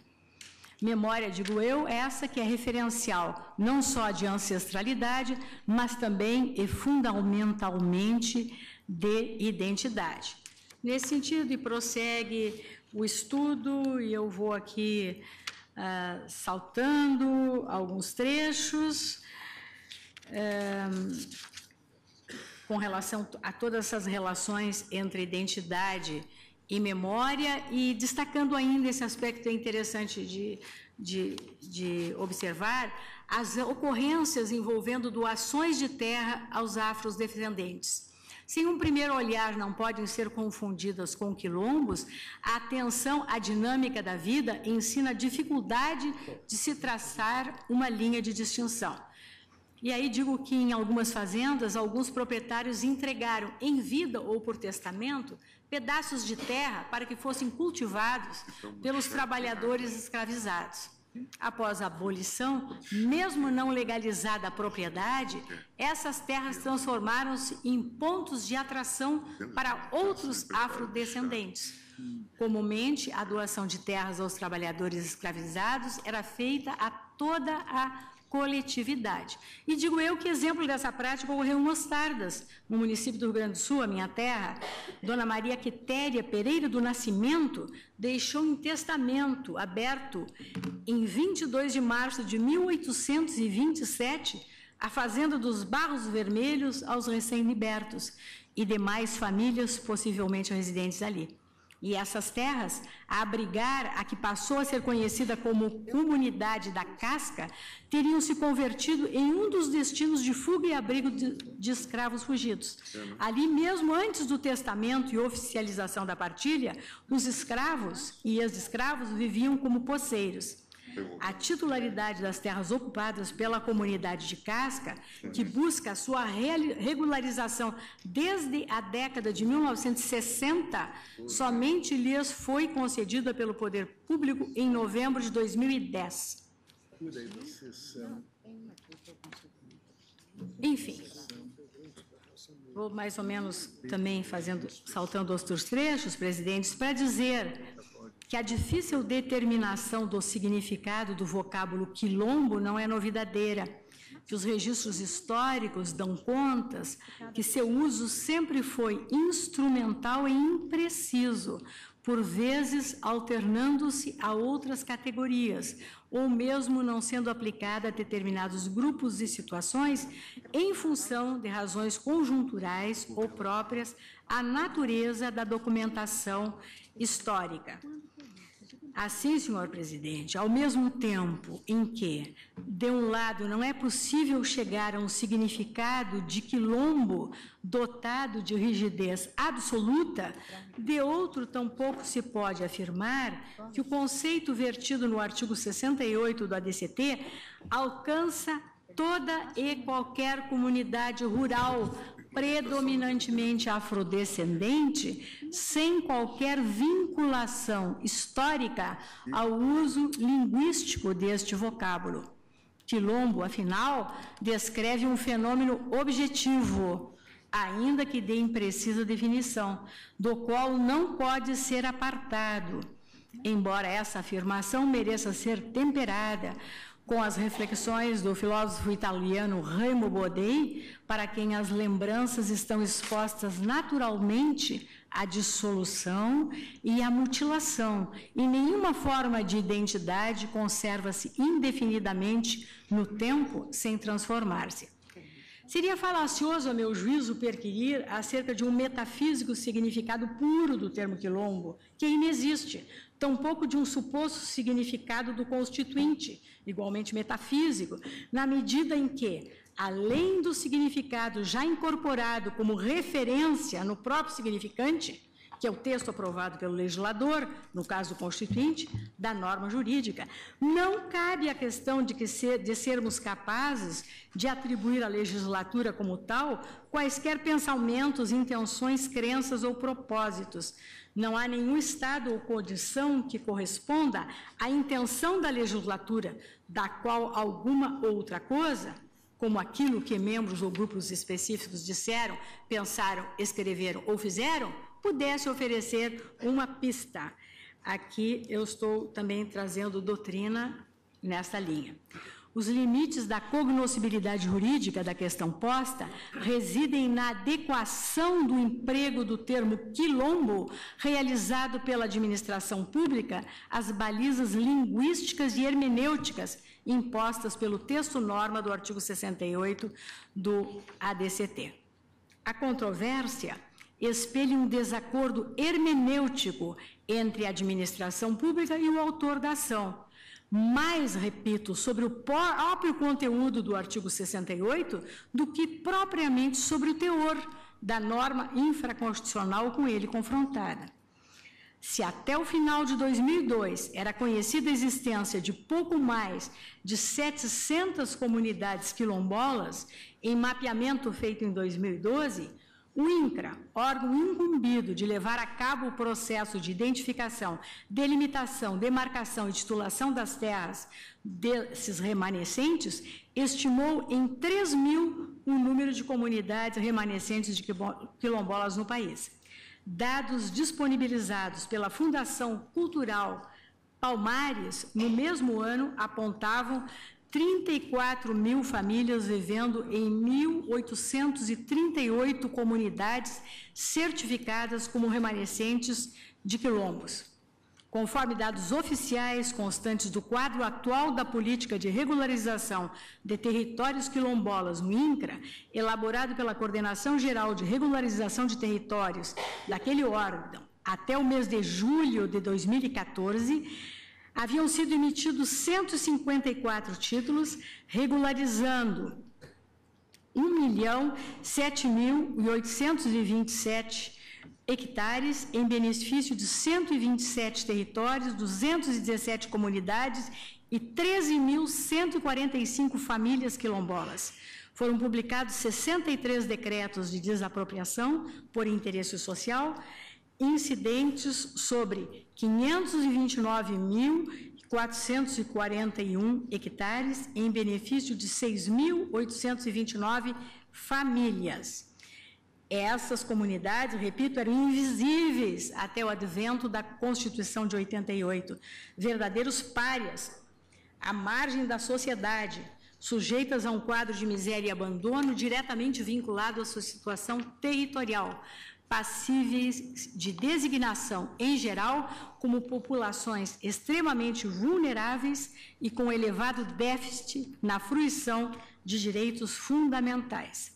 Speaker 9: Memória, digo eu, essa que é referencial não só de ancestralidade, mas também e fundamentalmente de identidade. Nesse sentido, e prossegue o estudo, e eu vou aqui saltando alguns trechos, com relação a todas essas relações entre identidade e memória, e destacando ainda esse aspecto interessante de observar, as ocorrências envolvendo doações de terra aos afrodescendentes. Sem um primeiro olhar, não podem ser confundidas com quilombos, a atenção à dinâmica da vida ensina a dificuldade de se traçar uma linha de distinção. E aí digo que em algumas fazendas, alguns proprietários entregaram em vida ou por testamento pedaços de terra para que fossem cultivados pelos trabalhadores escravizados. Após a abolição, mesmo não legalizada a propriedade, essas terras transformaram-se em pontos de atração para outros afrodescendentes. Comumente, a doação de terras aos trabalhadores escravizados era feita a toda a coletividade. E digo eu que exemplo dessa prática ocorreu em Mostardas, no município do Rio Grande do Sul, a minha terra. Dona Maria Quitéria Pereira do Nascimento deixou em testamento aberto em 22 de março de 1827 a fazenda dos Barros Vermelhos aos recém-libertos e demais famílias possivelmente residentes ali. E essas terras, a abrigar a que passou a ser conhecida como Comunidade da Casca, teriam se convertido em um dos destinos de fuga e abrigo de escravos fugidos. Ali mesmo, antes do testamento e oficialização da partilha, os escravos e ex-escravos viviam como poceiros. A titularidade das terras ocupadas pela comunidade de Casca, que busca a sua regularização desde a década de 1960, somente lhes foi concedida pelo poder público em novembro de 2010. Enfim, vou mais ou menos também saltando outros trechos, presidentes, para dizer que a difícil determinação do significado do vocábulo quilombo não é novidadeira, que os registros históricos dão contas que seu uso sempre foi instrumental e impreciso, por vezes alternando-se a outras categorias, ou mesmo não sendo aplicada a determinados grupos e situações em função de razões conjunturais ou próprias à natureza da documentação histórica. Assim, senhor presidente, ao mesmo tempo em que, de um lado, não é possível chegar a um significado de quilombo dotado de rigidez absoluta, de outro, tampouco se pode afirmar que o conceito vertido no artigo 68 do ADCT alcança toda e qualquer comunidade rural predominantemente afrodescendente, sem qualquer vinculação histórica ao uso linguístico deste vocábulo. Quilombo, afinal, descreve um fenômeno objetivo, ainda que de imprecisa definição, do qual não pode ser apartado, embora essa afirmação mereça ser temperada com as reflexões do filósofo italiano Remo Bodei, para quem as lembranças estão expostas naturalmente à dissolução e à mutilação, e nenhuma forma de identidade conserva-se indefinidamente no tempo sem transformar-se. Seria falacioso, a meu juízo, perquirir acerca de um metafísico significado puro do termo quilombo, que inexiste, tampouco de um suposto significado do constituinte, igualmente metafísico, na medida em que, além do significado já incorporado como referência no próprio significante, que é o texto aprovado pelo legislador, no caso do constituinte, da norma jurídica, não cabe a questão de sermos capazes de atribuir à legislatura como tal quaisquer pensamentos, intenções, crenças ou propósitos. Não há nenhum estado ou condição que corresponda à intenção da legislatura, da qual alguma outra coisa, como aquilo que membros ou grupos específicos disseram, pensaram, escreveram ou fizeram, pudesse oferecer uma pista. Aqui eu estou também trazendo doutrina nesta linha. Os limites da cognoscibilidade jurídica da questão posta residem na adequação do emprego do termo quilombo realizado pela administração pública às balizas linguísticas e hermenêuticas impostas pelo texto-norma do artigo 68 do ADCT. A controvérsia espelha um desacordo hermenêutico entre a administração pública e o autor da ação. Mais, repito, sobre o próprio conteúdo do artigo 68 do que propriamente sobre o teor da norma infraconstitucional com ele confrontada. Se até o final de 2002 era conhecida a existência de pouco mais de 700 comunidades quilombolas, em mapeamento feito em 2012, o INCRA, órgão incumbido de levar a cabo o processo de identificação, delimitação, demarcação e titulação das terras desses remanescentes, estimou em 3.000 o número de comunidades remanescentes de quilombolas no país. Dados disponibilizados pela Fundação Cultural Palmares, no mesmo ano, apontavam 34.000 famílias vivendo em 1.838 comunidades certificadas como remanescentes de quilombos. Conforme dados oficiais constantes do quadro atual da política de regularização de territórios quilombolas no INCRA, elaborado pela Coordenação Geral de Regularização de Territórios daquele órgão até o mês de julho de 2014, haviam sido emitidos 154 títulos, regularizando 1.007.827 hectares em benefício de 127 territórios, 217 comunidades e 13.145 famílias quilombolas. Foram publicados 63 decretos de desapropriação por interesse social, incidentes sobre 529.441 hectares em benefício de 6.829 famílias. Essas comunidades, repito, eram invisíveis até o advento da Constituição de 88, verdadeiros párias, à margem da sociedade, sujeitas a um quadro de miséria e abandono diretamente vinculado à sua situação territorial, passíveis de designação, em geral, como populações extremamente vulneráveis e com elevado déficit na fruição de direitos fundamentais.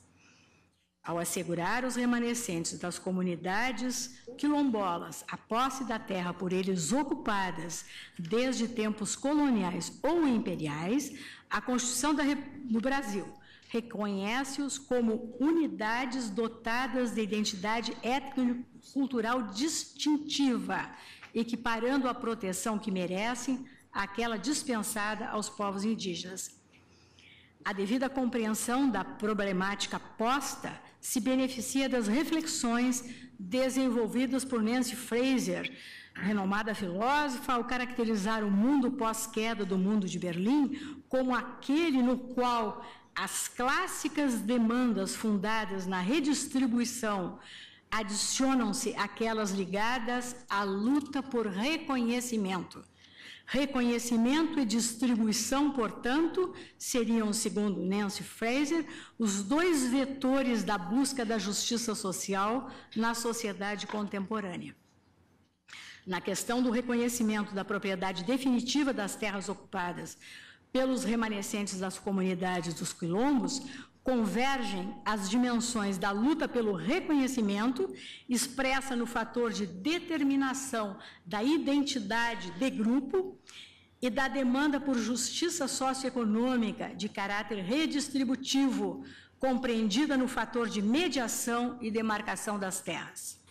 Speaker 9: Ao assegurar aos remanescentes das comunidades quilombolas a posse da terra por eles ocupadas desde tempos coloniais ou imperiais, a Constituição do Brasil reconhece-os como unidades dotadas de identidade étnico-cultural distintiva, equiparando a proteção que merecem àquela dispensada aos povos indígenas. A devida compreensão da problemática posta se beneficia das reflexões desenvolvidas por Nancy Fraser, renomada filósofa, ao caracterizar o mundo pós-queda do mundo de Berlim como aquele no qual as clássicas demandas fundadas na redistribuição adicionam-se àquelas ligadas à luta por reconhecimento. Reconhecimento e distribuição, portanto, seriam, segundo Nancy Fraser, os dois vetores da busca da justiça social na sociedade contemporânea. Na questão do reconhecimento da propriedade definitiva das terras ocupadas pelos remanescentes das comunidades dos quilombos, convergem as dimensões da luta pelo reconhecimento, expressa no fator de determinação da identidade de grupo e da demanda por justiça socioeconômica de caráter redistributivo, compreendida no fator de mediação e demarcação das terras.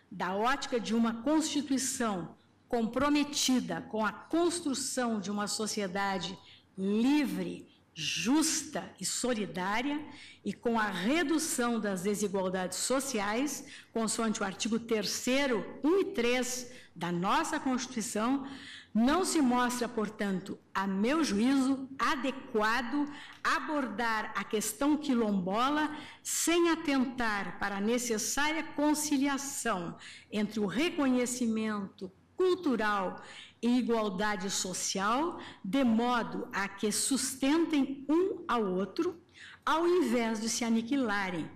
Speaker 9: Da ótica de uma Constituição comprometida com a construção de uma sociedade livre, justa e solidária e com a redução das desigualdades sociais, consoante o artigo 3º, 1 e 3 da nossa Constituição, não se mostra, portanto, a meu juízo, adequado abordar a questão quilombola sem atentar para a necessária conciliação entre o reconhecimento cultural e igualdade social, de modo a que sustentem um ao outro, ao invés de se aniquilarem,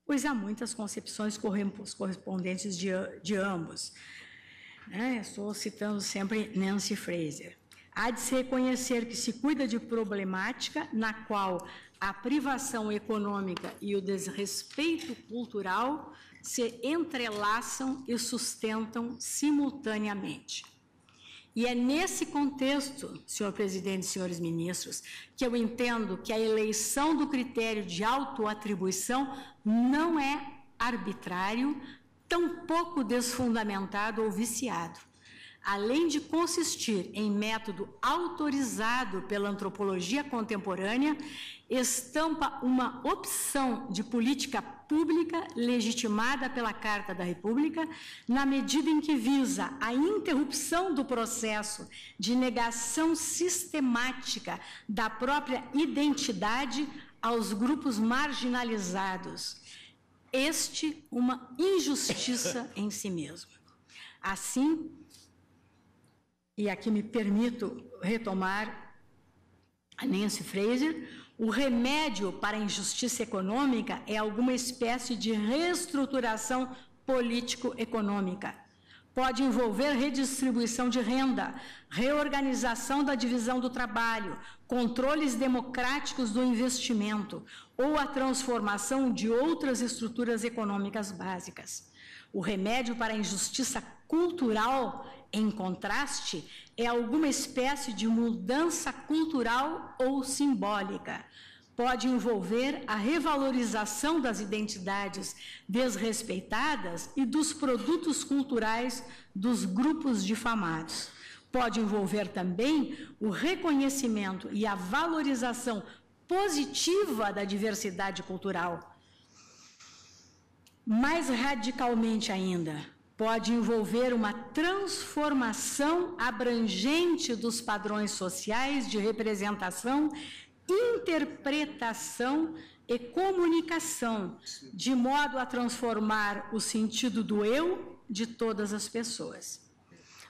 Speaker 9: pois há muitas concepções correspondentes de ambos. Estou citando sempre Nancy Fraser. Há de se reconhecer que se cuida de problemática na qual a privação econômica e o desrespeito cultural se entrelaçam e sustentam simultaneamente. E é nesse contexto, senhor presidente e senhores ministros, que eu entendo que a eleição do critério de autoatribuição não é arbitrário, tampouco desfundamentado ou viciado. Além de consistir em método autorizado pela antropologia contemporânea, estampa uma opção de política pública legitimada pela Carta da República, na medida em que visa a interrupção do processo de negação sistemática da própria identidade aos grupos marginalizados. Este, uma injustiça em si mesmo. Assim, e aqui me permito retomar a Nancy Fraser, o remédio para a injustiça econômica é alguma espécie de reestruturação político-econômica. Pode envolver redistribuição de renda, reorganização da divisão do trabalho, controles democráticos do investimento ou a transformação de outras estruturas econômicas básicas. O remédio para a injustiça cultural, em contraste, é alguma espécie de mudança cultural ou simbólica. Pode envolver a revalorização das identidades desrespeitadas e dos produtos culturais dos grupos difamados. Pode envolver também o reconhecimento e a valorização positiva da diversidade cultural. Mais radicalmente ainda, pode envolver uma transformação abrangente dos padrões sociais de representação, interpretação e comunicação, de modo a transformar o sentido do eu de todas as pessoas.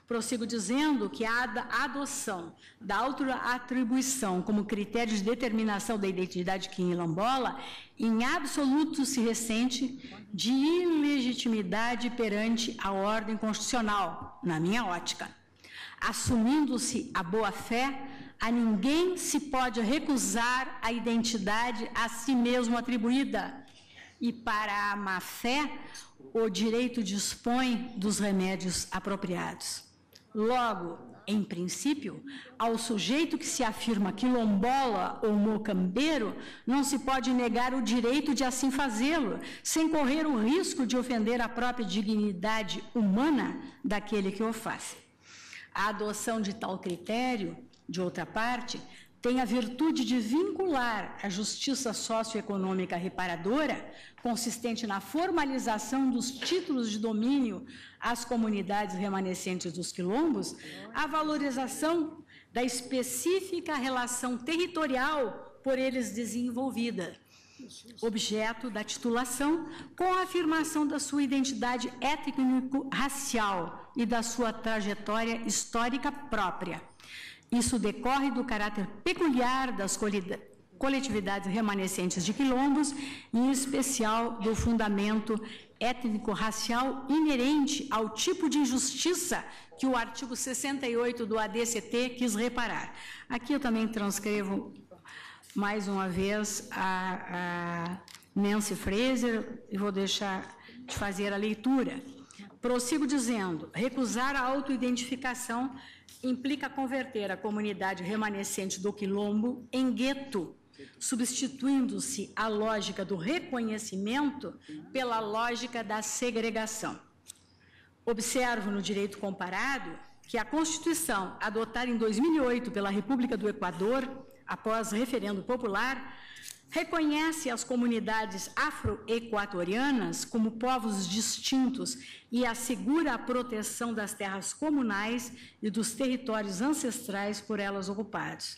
Speaker 9: Prossigo dizendo que a adoção da autoatribuição como critério de determinação da identidade quilombola, em absoluto se ressente de ilegitimidade perante a ordem constitucional, na minha ótica. Assumindo-se a boa-fé, a ninguém se pode recusar a identidade a si mesmo atribuída. E para a má-fé, o direito dispõe dos remédios apropriados. Logo, em princípio, ao sujeito que se afirma quilombola ou mocambeiro, não se pode negar o direito de assim fazê-lo, sem correr o risco de ofender a própria dignidade humana daquele que o faz. A adoção de tal critério, de outra parte, tem a virtude de vincular a justiça socioeconômica reparadora, consistente na formalização dos títulos de domínio às comunidades remanescentes dos quilombos, à valorização da específica relação territorial por eles desenvolvida, objeto da titulação, com a afirmação da sua identidade étnico-racial e da sua trajetória histórica própria. Isso decorre do caráter peculiar das coletividades remanescentes de quilombos, e em especial do fundamento étnico-racial inerente ao tipo de injustiça que o artigo 68 do ADCT quis reparar. Aqui eu também transcrevo mais uma vez, a Nancy Fraser, e vou deixar de fazer a leitura. Prossigo dizendo, recusar a autoidentificação implica converter a comunidade remanescente do Quilombo em gueto, substituindo-se a lógica do reconhecimento pela lógica da segregação. Observo no direito comparado que a Constituição, adotada em 2008 pela República do Equador, após referendo popular, reconhece as comunidades afro-equatorianas como povos distintos e assegura a proteção das terras comunais e dos territórios ancestrais por elas ocupados.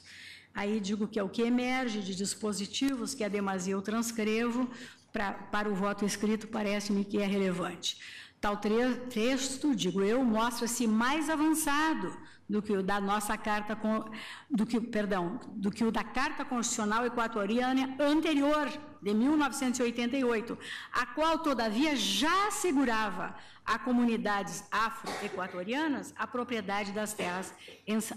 Speaker 9: Aí digo que é o que emerge de dispositivos que a demasia eu transcrevo, para o voto escrito parece-me que é relevante. Tal texto, digo eu, mostra-se mais avançado do que o da nossa carta, do que o da Carta Constitucional Equatoriana anterior, de 1988, a qual, todavia, já assegurava a comunidades afro-equatorianas a propriedade das terras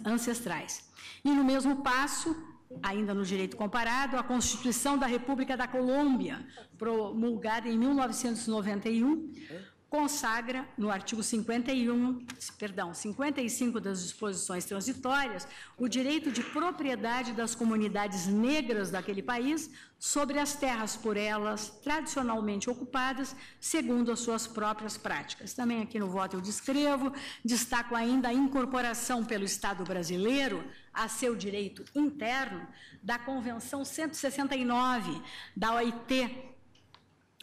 Speaker 9: ancestrais. E, no mesmo passo, ainda no direito comparado, a Constituição da República da Colômbia, promulgada em 1991, consagra, no artigo 55 das disposições transitórias, o direito de propriedade das comunidades negras daquele país sobre as terras por elas tradicionalmente ocupadas, segundo as suas próprias práticas. Também aqui no voto eu descrevo, destaco ainda a incorporação pelo Estado brasileiro a seu direito interno da Convenção 169 da OIT,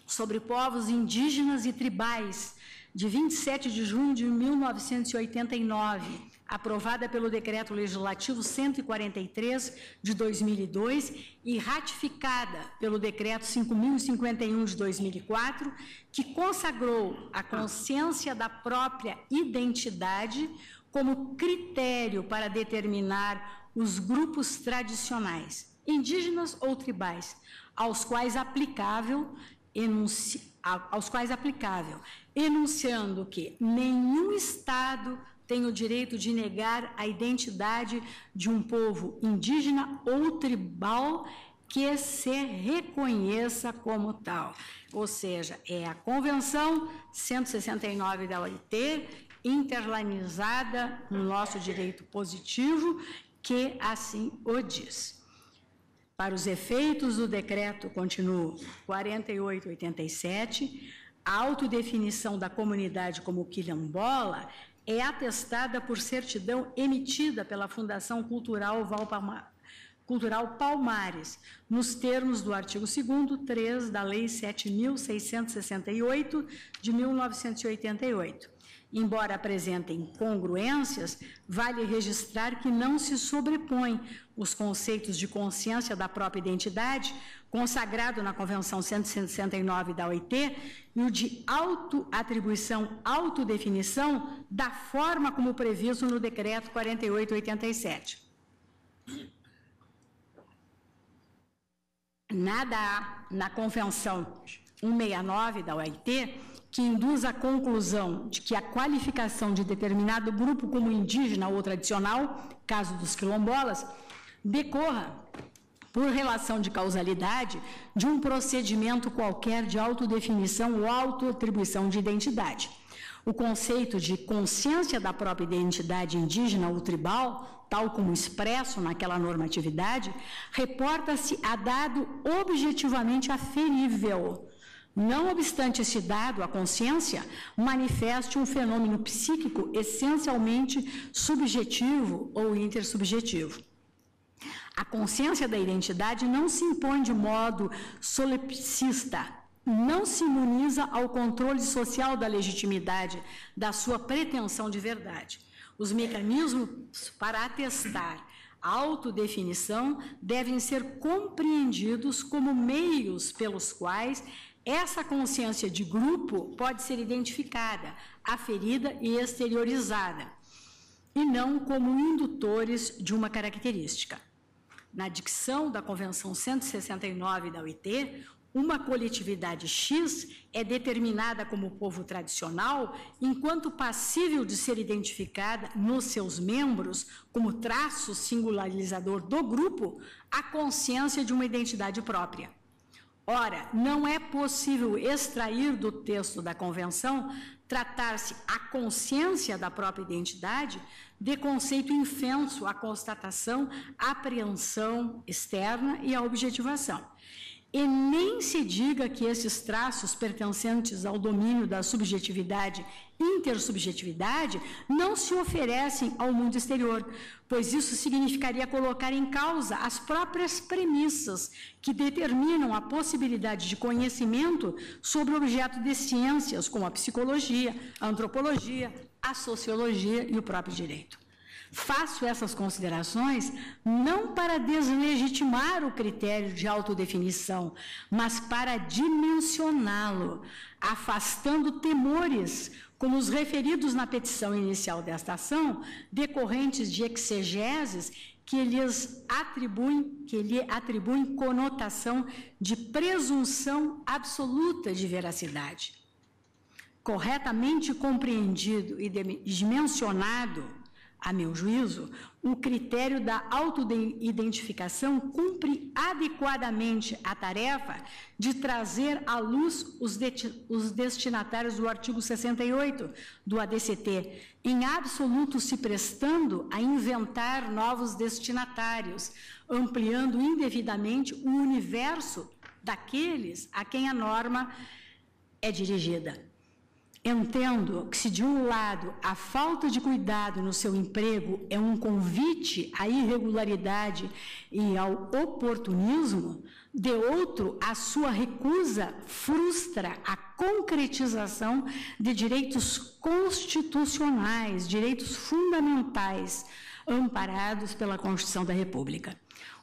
Speaker 9: sobre povos indígenas e tribais, de 27 de junho de 1989, aprovada pelo Decreto Legislativo 143 de 2002 e ratificada pelo Decreto 5.051 de 2004, que consagrou a consciência da própria identidade como critério para determinar os grupos tradicionais, indígenas ou tribais, aos quais aplicável, enunciando que nenhum Estado tem o direito de negar a identidade de um povo indígena ou tribal que se reconheça como tal. Ou seja, é a Convenção 169 da OIT, internalizada no nosso direito positivo, que assim o diz. Para os efeitos do decreto, continuo, 4887, a autodefinição da comunidade como quilombola é atestada por certidão emitida pela Fundação Cultural Palmares, nos termos do artigo 2º, 3 da Lei 7.668, de 1988. Embora apresentem congruências, vale registrar que não se sobrepõem os conceitos de consciência da própria identidade, consagrado na Convenção 169 da OIT, e o de autoatribuição, autodefinição, da forma como previsto no Decreto 4887. Nada há na Convenção 169 da OIT que induz à conclusão de que a qualificação de determinado grupo como indígena ou tradicional, caso dos quilombolas, decorra por relação de causalidade de um procedimento qualquer de autodefinição ou autoatribuição de identidade. O conceito de consciência da própria identidade indígena ou tribal, tal como expresso naquela normatividade, reporta-se a dado objetivamente aferível. Não obstante esse dado, a consciência manifeste um fenômeno psíquico essencialmente subjetivo ou intersubjetivo. A consciência da identidade não se impõe de modo solipsista, não se imuniza ao controle social da legitimidade da sua pretensão de verdade. Os mecanismos para atestar a autodefinição devem ser compreendidos como meios pelos quais essa consciência de grupo pode ser identificada, aferida e exteriorizada, e não como indutores de uma característica. Na dicção da Convenção 169 da OIT, uma coletividade X é determinada como povo tradicional, enquanto passível de ser identificada nos seus membros como traço singularizador do grupo, a consciência de uma identidade própria. Ora, não é possível extrair do texto da Convenção tratar-se a consciência da própria identidade de conceito infenso à constatação, à apreensão externa e à objetivação. E nem se diga que esses traços pertencentes ao domínio da subjetividade e intersubjetividade não se oferecem ao mundo exterior, pois isso significaria colocar em causa as próprias premissas que determinam a possibilidade de conhecimento sobre o objeto de ciências, como a psicologia, a antropologia, a sociologia e o próprio direito. Faço essas considerações não para deslegitimar o critério de autodefinição, mas para dimensioná-lo, afastando temores, como os referidos na petição inicial desta ação, decorrentes de exegeses que lhe atribuem conotação de presunção absoluta de veracidade. Corretamente compreendido e dimensionado, a meu juízo, o critério da autoidentificação cumpre adequadamente a tarefa de trazer à luz os destinatários do artigo 68 do ADCT, em absoluto se prestando a inventar novos destinatários, ampliando indevidamente o universo daqueles a quem a norma é dirigida. Entendo que, se de um lado a falta de cuidado no seu emprego é um convite à irregularidade e ao oportunismo, de outro, a sua recusa frustra a concretização de direitos constitucionais, direitos fundamentais, amparados pela Constituição da República.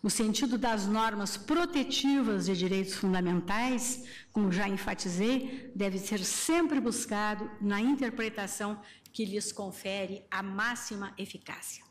Speaker 9: O sentido das normas protetivas de direitos fundamentais, como já enfatizei, deve ser sempre buscado na interpretação que lhes confere a máxima eficácia.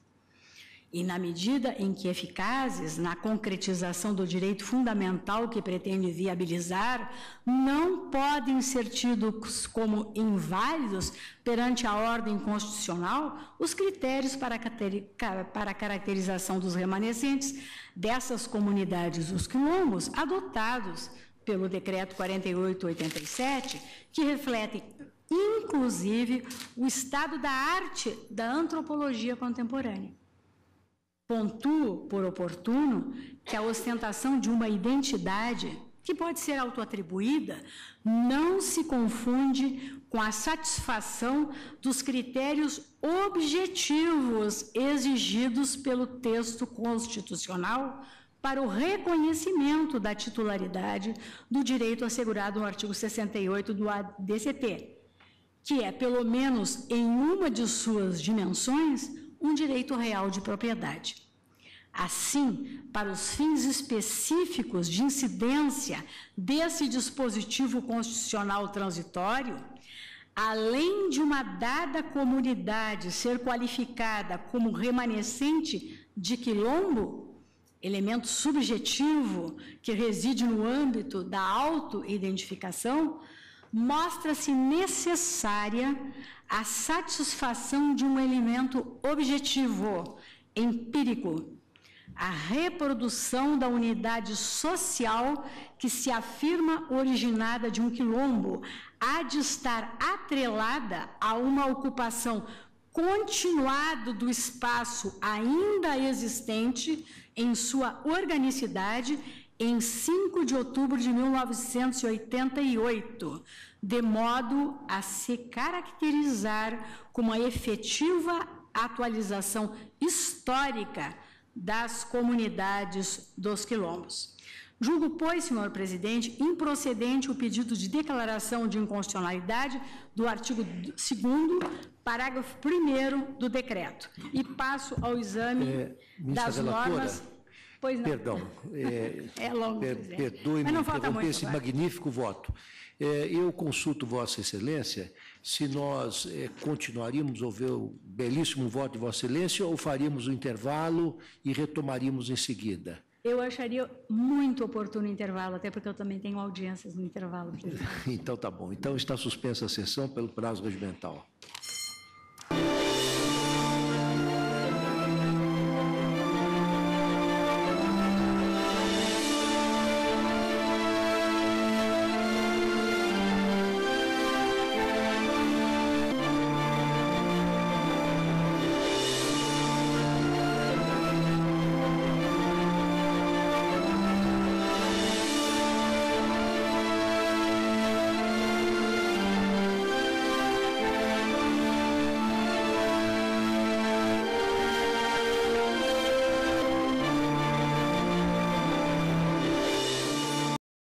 Speaker 9: E, na medida em que eficazes na concretização do direito fundamental que pretende viabilizar, não podem ser tidos como inválidos perante a ordem constitucional os critérios para a caracterização dos remanescentes dessas comunidades, os quilombos, adotados pelo Decreto 4887, que refletem, inclusive, o estado da arte da antropologia contemporânea. Pontuo, por oportuno, que a ostentação de uma identidade, que pode ser autoatribuída, não se confunde com a satisfação dos critérios objetivos exigidos pelo texto constitucional para o reconhecimento da titularidade do direito assegurado no artigo 68 do ADCT, que é, pelo menos em uma de suas dimensões, um direito real de propriedade. Assim, para os fins específicos de incidência desse dispositivo constitucional transitório, além de uma dada comunidade ser qualificada como remanescente de quilombo, elemento subjetivo que reside no âmbito da autoidentificação, mostra-se necessária a satisfação de um elemento objetivo, empírico, a reprodução da unidade social que se afirma originada de um quilombo, há de estar atrelada a uma ocupação continuada do espaço ainda existente em sua organicidade em 5 de outubro de 1988, de modo a se caracterizar como a efetiva atualização histórica das comunidades dos quilombos. Julgo, pois, senhor presidente, improcedente o pedido de declaração de inconstitucionalidade do artigo 2º, parágrafo 1º do decreto. E passo ao exame das normas. Pois não.
Speaker 4: Perdão.
Speaker 9: É longo, presidente.
Speaker 4: Perdoe-me interromper esse magnífico voto. Eu consulto Vossa Excelência se nós continuaríamos a ouvir o belíssimo voto de Vossa Excelência ou faríamos o intervalo e retomaríamos em seguida.
Speaker 9: Eu acharia muito oportuno o intervalo, até porque eu também tenho audiências no intervalo.
Speaker 4: Então, tá bom. Então, está suspensa a sessão pelo prazo regimental.